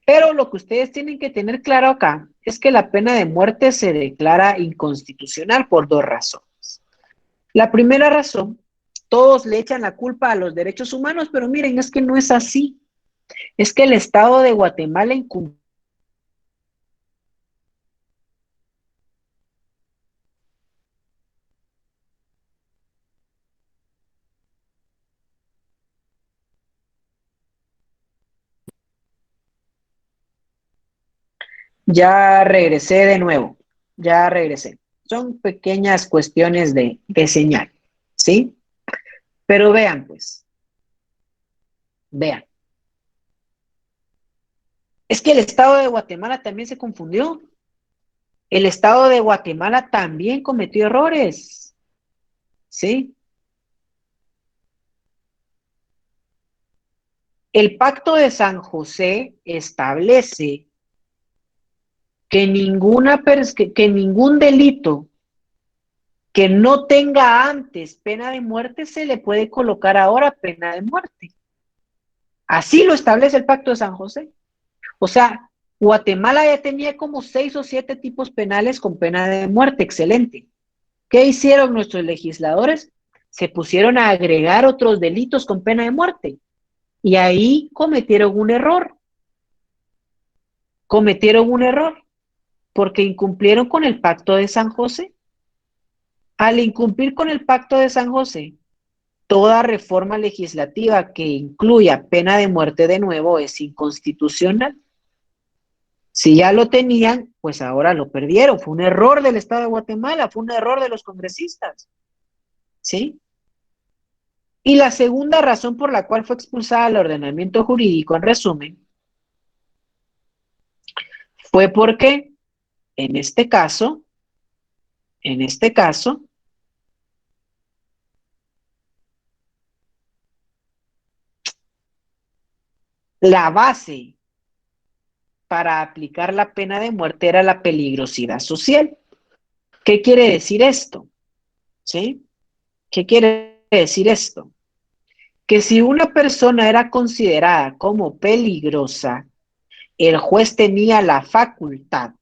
Pero lo que ustedes tienen que tener claro acá es que la pena de muerte se declara inconstitucional por 2 razones. La primera razón, todos le echan la culpa a los derechos humanos, pero miren, es que no es así. Es que el Estado de Guatemala incumplió Ya regresé de nuevo, ya regresé. Son pequeñas cuestiones de señal, ¿sí? Pero vean, pues, vean. Es que el Estado de Guatemala también se confundió. El Estado de Guatemala también cometió errores, ¿sí? El Pacto de San José establece que ningún delito que no tenga antes pena de muerte se le puede colocar ahora pena de muerte. Así lo establece el Pacto de San José. O sea, Guatemala ya tenía como 6 o 7 tipos penales con pena de muerte. Excelente. ¿Qué hicieron nuestros legisladores? Se pusieron a agregar otros delitos con pena de muerte. Y ahí cometieron un error. Porque incumplieron con el Pacto de San José. Al incumplir con el Pacto de San José, toda reforma legislativa que incluya pena de muerte de nuevo es inconstitucional. Si ya lo tenían, pues ahora lo perdieron. Fue un error del Estado de Guatemala, fue un error de los congresistas, ¿sí? Y la segunda razón por la cual fue expulsada del ordenamiento jurídico, en resumen, fue porque en este caso, la base para aplicar la pena de muerte era la peligrosidad social. ¿Qué quiere decir esto? ¿Sí? ¿Qué quiere decir esto? Que si una persona era considerada como peligrosa, el juez tenía la facultad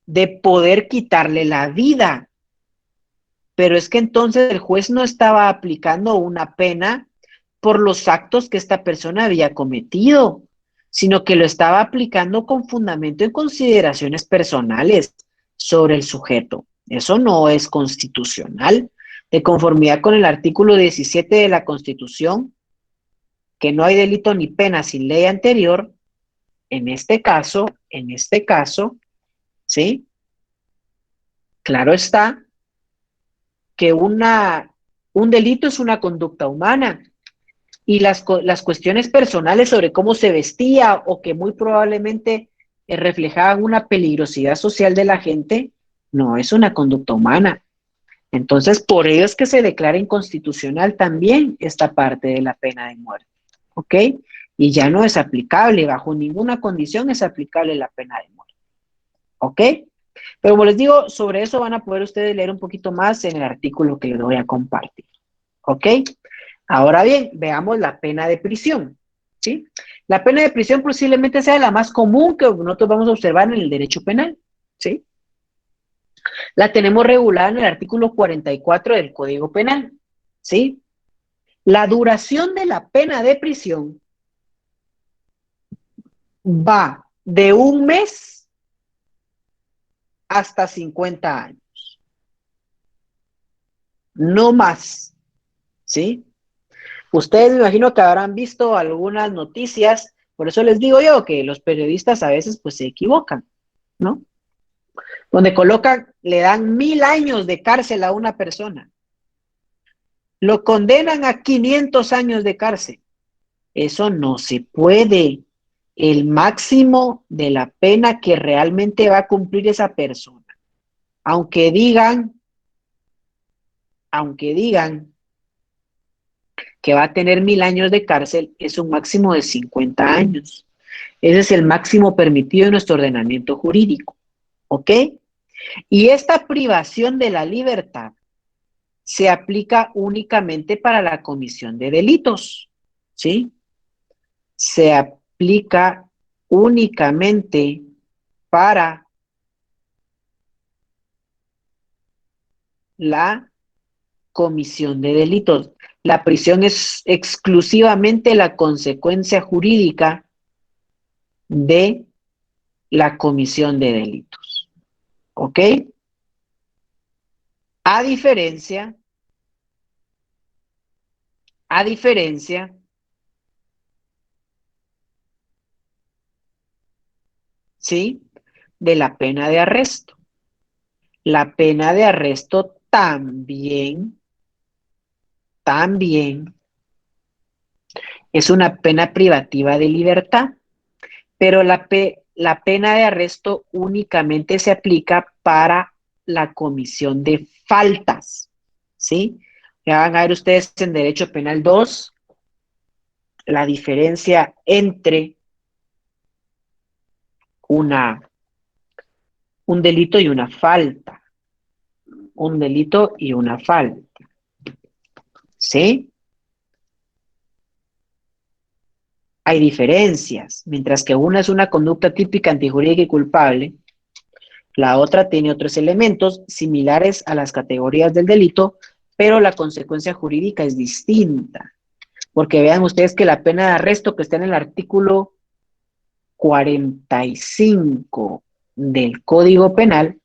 de poder quitarle la vida. Pero es que entonces el juez no estaba aplicando una pena por los actos que esta persona había cometido, sino que lo estaba aplicando con fundamento en consideraciones personales sobre el sujeto. Eso no es constitucional. De conformidad con el artículo 17 de la Constitución, que no hay delito ni pena sin ley anterior, en este caso, ¿sí? Claro está que un delito es una conducta humana y las cuestiones personales sobre cómo se vestía o que muy probablemente reflejaban una peligrosidad social de la gente, no es una conducta humana. Entonces, por ello es que se declara inconstitucional también esta parte de la pena de muerte, ¿ok? Y ya no es aplicable, bajo ninguna condición es aplicable la pena de muerte, ¿ok? Pero como les digo, sobre eso van a poder ustedes leer un poquito más en el artículo que les voy a compartir. ¿Ok? Ahora bien, veamos la pena de prisión. ¿Sí? La pena de prisión posiblemente sea la más común que nosotros vamos a observar en el derecho penal. ¿Sí? La tenemos regulada en el artículo 44 del Código Penal. ¿Sí? La duración de la pena de prisión va de 1 mes hasta 50 años. No más. ¿Sí? Ustedes me imagino que habrán visto algunas noticias, por eso les digo yo que los periodistas a veces pues se equivocan, ¿no? Donde colocan, le dan 1000 años de cárcel a una persona, lo condenan a 500 años de cárcel. Eso no se puede. El máximo de la pena que realmente va a cumplir esa persona, aunque digan que va a tener 1000 años de cárcel, es un máximo de 50 años. Ese es el máximo permitido en nuestro ordenamiento jurídico, ¿ok? Y esta privación de la libertad se aplica únicamente para la comisión de delitos, ¿sí? Se aplica únicamente para la comisión de delitos. La prisión es exclusivamente la consecuencia jurídica de la comisión de delitos, ¿ok? A diferencia, ¿sí? De la pena de arresto. La pena de arresto también es una pena privativa de libertad, pero la pena de arresto únicamente se aplica para la comisión de faltas, ¿sí? Ya van a ver ustedes en Derecho Penal 2 la diferencia entre un delito y una falta. Un delito y una falta, ¿sí? Hay diferencias. Mientras que una es una conducta típica antijurídica y culpable, la otra tiene otros elementos similares a las categorías del delito, pero la consecuencia jurídica es distinta. Porque vean ustedes que la pena de arresto que está en el artículo 45 del Código Penal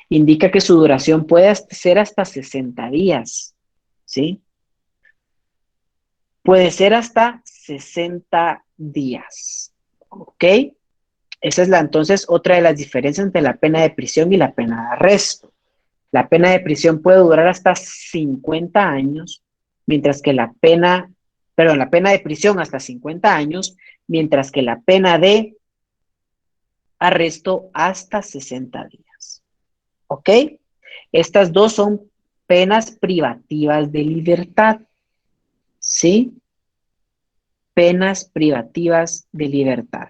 indica que su duración puede ser hasta 60 días, ¿sí? Puede ser hasta 60 días, ¿ok? Esa es entonces otra de las diferencias entre la pena de prisión y la pena de arresto. La pena de prisión puede durar hasta 50 años, mientras que la pena de prisión hasta 50 años, mientras que la pena de arresto hasta 60 días. ¿Ok? Estas dos son penas privativas de libertad. ¿Sí? Penas privativas de libertad.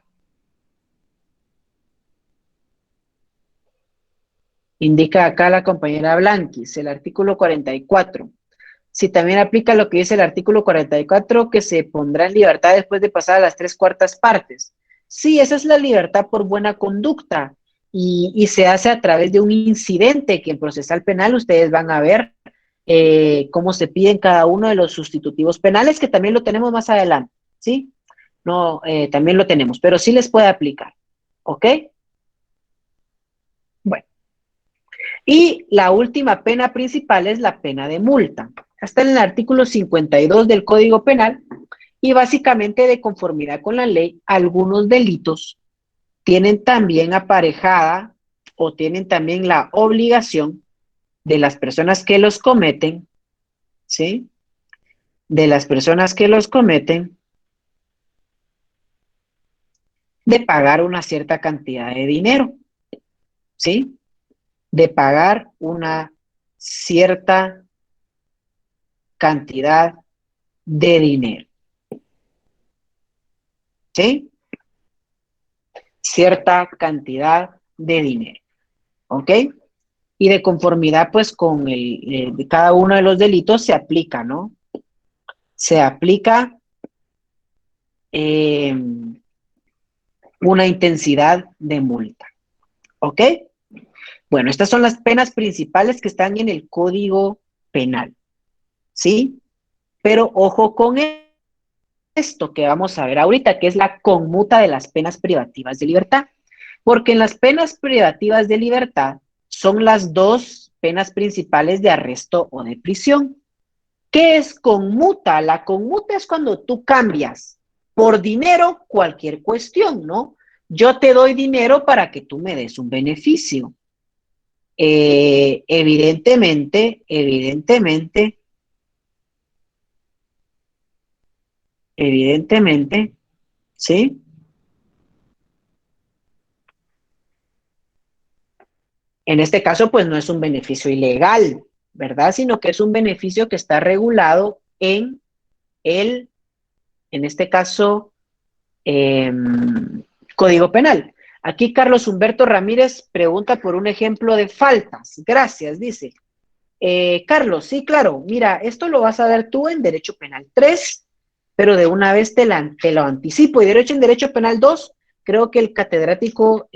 Indica acá la compañera Blanquis, el artículo 44. Si también aplica lo que dice el artículo 44, que se pondrá en libertad después de pasar a las 3/4 partes. Sí, esa es la libertad por buena conducta y se hace a través de un incidente que en procesal penal ustedes van a ver cómo se piden cada uno de los sustitutivos penales, que también lo tenemos más adelante, ¿sí? No, también lo tenemos, pero sí les puede aplicar, ¿ok? Bueno. Y la última pena principal es la pena de multa. Está en el artículo 52 del Código Penal y básicamente de conformidad con la ley, algunos delitos tienen también aparejada o tienen también la obligación de las personas que los cometen, ¿sí? De las personas que los cometen, de pagar una cierta cantidad de dinero, ¿sí? De pagar una cierta cantidad de dinero, ¿sí? Cierta cantidad de dinero, ¿ok? Y de conformidad, pues, con de cada uno de los delitos se aplica, ¿no? Se aplica una intensidad de multa, ¿ok? Bueno, estas son las penas principales que están en el Código Penal, ¿sí? Pero ojo con esto que vamos a ver ahorita, que es la conmuta de las penas privativas de libertad. Porque en las penas privativas de libertad son las dos penas principales de arresto o de prisión. ¿Qué es conmuta? La conmuta es cuando tú cambias por dinero cualquier cuestión, ¿no? Yo te doy dinero para que tú me des un beneficio. Evidentemente, ¿sí? En este caso, pues no es un beneficio ilegal, ¿verdad? Sino que es un beneficio que está regulado en este caso, Código Penal. Aquí Carlos Humberto Ramírez pregunta por un ejemplo de faltas. Gracias, dice. Carlos, sí, claro, mira, esto lo vas a ver tú en Derecho Penal 3, pero de una vez te lo anticipo. Y en Derecho Penal 2, creo que el catedrático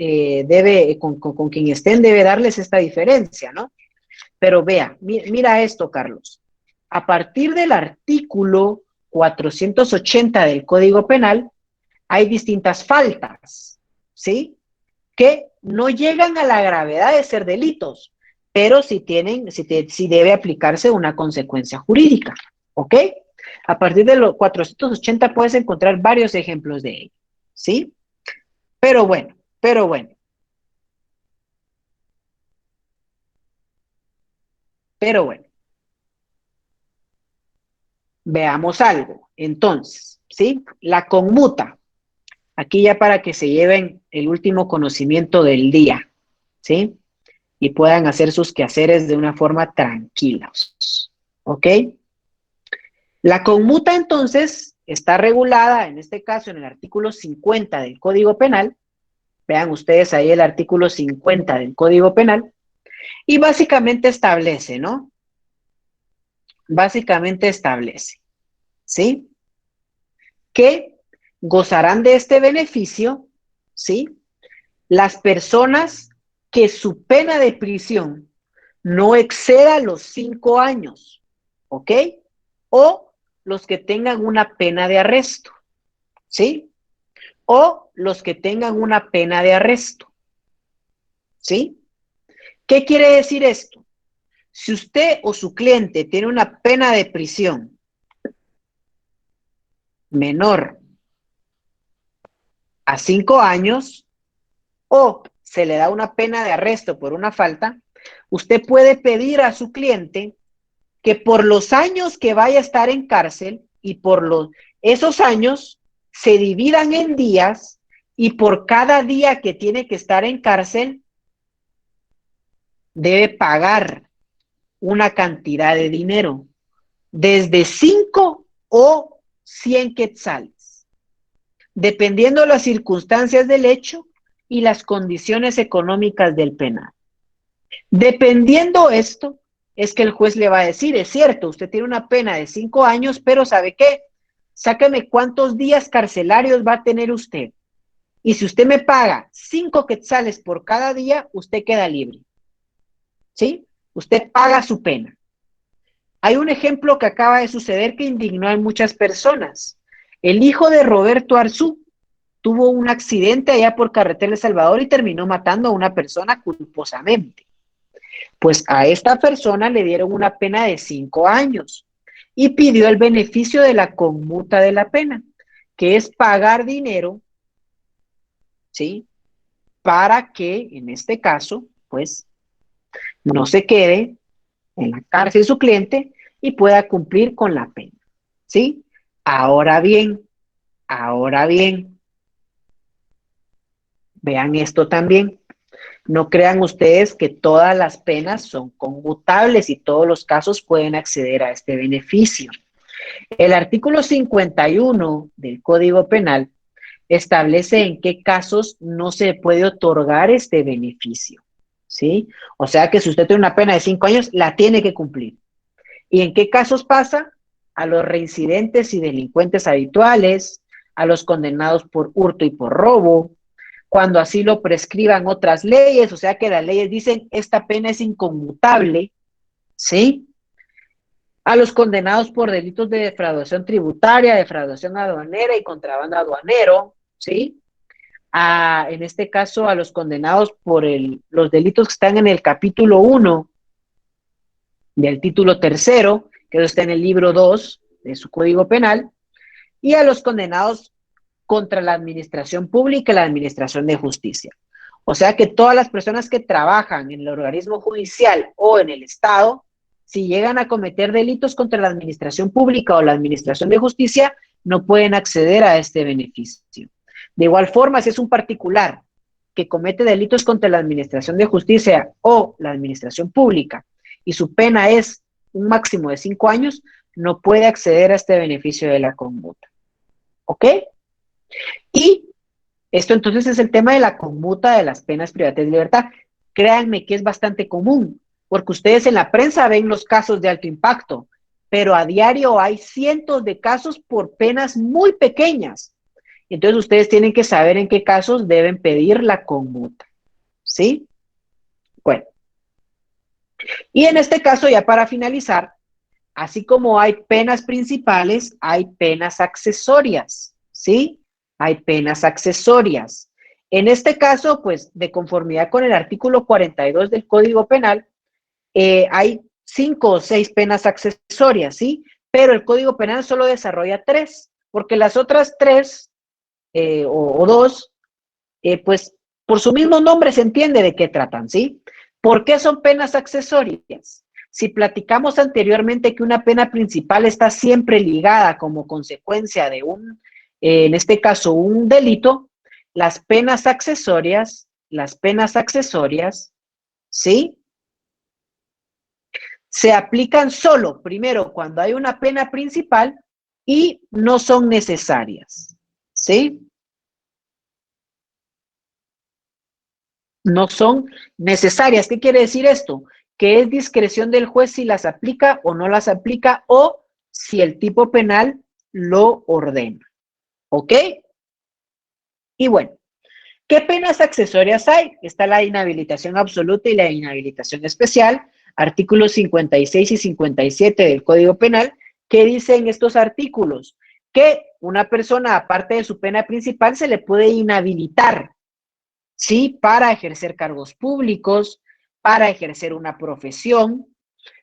con quien estén, debe darles esta diferencia, ¿no? Pero vea, mira esto, Carlos. A partir del artículo 480 del Código Penal, hay distintas faltas, ¿sí? Que no llegan a la gravedad de ser delitos, pero sí debe aplicarse una consecuencia jurídica, ¿ok? A partir de los 480 puedes encontrar varios ejemplos de ello, ¿sí? Pero bueno, veamos algo. Entonces, ¿sí? La conmuta. Aquí ya para que se lleven el último conocimiento del día, ¿sí? Y puedan hacer sus quehaceres de una forma tranquila, ¿ok? La conmuta, entonces, está regulada, en este caso, en el artículo 50 del Código Penal. Vean ustedes ahí el artículo 50 del Código Penal. Y básicamente establece, ¿no? Básicamente establece, ¿sí? Que gozarán de este beneficio, ¿sí? Las personas que su pena de prisión no exceda los 5 años, ¿ok? O los que tengan una pena de arresto, ¿sí? O los que tengan una pena de arresto, ¿sí? ¿Qué quiere decir esto? Si usted o su cliente tiene una pena de prisión menor a 5 años o se le da una pena de arresto por una falta, usted puede pedir a su cliente que por los años que vaya a estar en cárcel y esos años se dividan en días y por cada día que tiene que estar en cárcel debe pagar una cantidad de dinero, desde 5 o 100 quetzales, dependiendo de las circunstancias del hecho y las condiciones económicas del penal. Dependiendo esto, es que el juez le va a decir, es cierto, usted tiene una pena de 5 años, pero ¿sabe qué? Sáqueme cuántos días carcelarios va a tener usted. Y si usted me paga 5 quetzales por cada día, usted queda libre. ¿Sí? Usted paga su pena. Hay un ejemplo que acaba de suceder que indignó a muchas personas. El hijo de Roberto Arzú tuvo un accidente allá por carretera de El Salvador y terminó matando a una persona culposamente. Pues a esta persona le dieron una pena de 5 años y pidió el beneficio de la conmuta de la pena, que es pagar dinero, ¿sí? Para que, en este caso, pues, no se quede en la cárcel su cliente y pueda cumplir con la pena, ¿sí? Ahora bien, vean esto también. No crean ustedes que todas las penas son conmutables y todos los casos pueden acceder a este beneficio. El artículo 51 del Código Penal establece en qué casos no se puede otorgar este beneficio, ¿sí? O sea que si usted tiene una pena de 5 años, la tiene que cumplir. ¿Y en qué casos pasa? A los reincidentes y delincuentes habituales, a los condenados por hurto y por robo, cuando así lo prescriban otras leyes, o sea que las leyes dicen esta pena es inconmutable, ¿sí? A los condenados por delitos de defraudación tributaria, defraudación aduanera y contrabando aduanero, ¿sí? En este caso, a los condenados por los delitos que están en el capítulo 1 del título 3, que está en el libro 2 de su Código Penal, y a los condenados contra la administración pública y la administración de justicia. O sea que todas las personas que trabajan en el organismo judicial o en el Estado, si llegan a cometer delitos contra la administración pública o la administración de justicia, no pueden acceder a este beneficio. De igual forma, si es un particular que comete delitos contra la administración de justicia o la administración pública y su pena es un máximo de 5 años, no puede acceder a este beneficio de la conmuta. ¿Ok? Y esto entonces es el tema de la conmuta de las penas privadas de libertad. Créanme que es bastante común, porque ustedes en la prensa ven los casos de alto impacto, pero a diario hay cientos de casos por penas muy pequeñas. Entonces ustedes tienen que saber en qué casos deben pedir la conmuta. ¿Sí? Bueno. Y en este caso, ya para finalizar, así como hay penas principales, hay penas accesorias. ¿Sí? Hay penas accesorias. En este caso, pues, de conformidad con el artículo 42 del Código Penal, hay 5 o 6 penas accesorias, ¿sí? Pero el Código Penal solo desarrolla 3, porque las otras 3 o 2, pues, por su mismo nombre se entiende de qué tratan, ¿sí? ¿Por qué son penas accesorias? Si platicamos anteriormente que una pena principal está siempre ligada como consecuencia de en este caso, un delito, las penas accesorias, ¿sí? Se aplican solo, primero, cuando hay una pena principal y no son necesarias, ¿sí? No son necesarias. ¿Qué quiere decir esto? Que es discreción del juez si las aplica o no las aplica o si el tipo penal lo ordena. ¿Ok? Y bueno, ¿qué penas accesorias hay? Está la inhabilitación absoluta y la inhabilitación especial, artículos 56 y 57 del Código Penal. ¿Qué dicen estos artículos? Que una persona, aparte de su pena principal, se le puede inhabilitar, ¿sí? Para ejercer cargos públicos, para ejercer una profesión,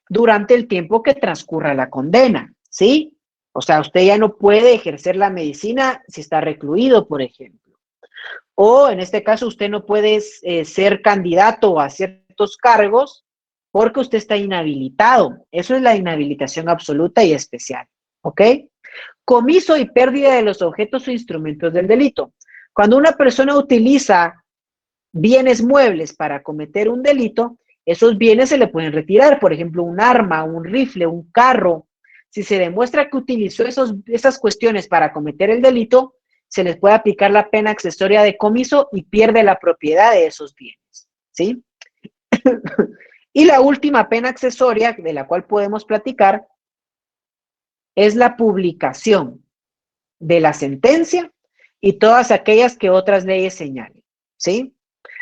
durante el tiempo que transcurra la condena, ¿sí? O sea, usted ya no puede ejercer la medicina si está recluido, por ejemplo. O en este caso usted no puede ser candidato a ciertos cargos porque usted está inhabilitado. Eso es la inhabilitación absoluta y especial, ¿ok? Comiso y pérdida de los objetos o instrumentos del delito. Cuando una persona utiliza bienes muebles para cometer un delito, esos bienes se le pueden retirar, por ejemplo, un arma, un rifle, un carro. Si se demuestra que utilizó esas cuestiones para cometer el delito, se les puede aplicar la pena accesoria de comiso y pierde la propiedad de esos bienes, ¿sí? Y la última pena accesoria de la cual podemos platicar es la publicación de la sentencia y todas aquellas que otras leyes señalen, ¿sí?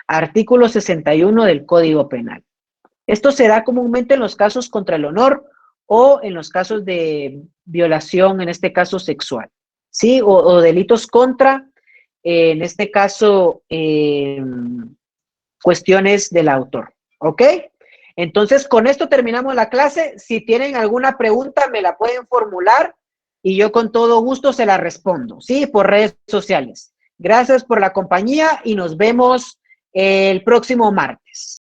Artículo 61 del Código Penal. Esto se da comúnmente en los casos contra el honor o en los casos de violación, en este caso sexual, ¿sí? O delitos contra, en este caso, cuestiones del autor, ¿ok? Entonces, con esto terminamos la clase. Si tienen alguna pregunta, me la pueden formular y yo con todo gusto se la respondo, ¿sí? Por redes sociales. Gracias por la compañía y nos vemos el próximo martes.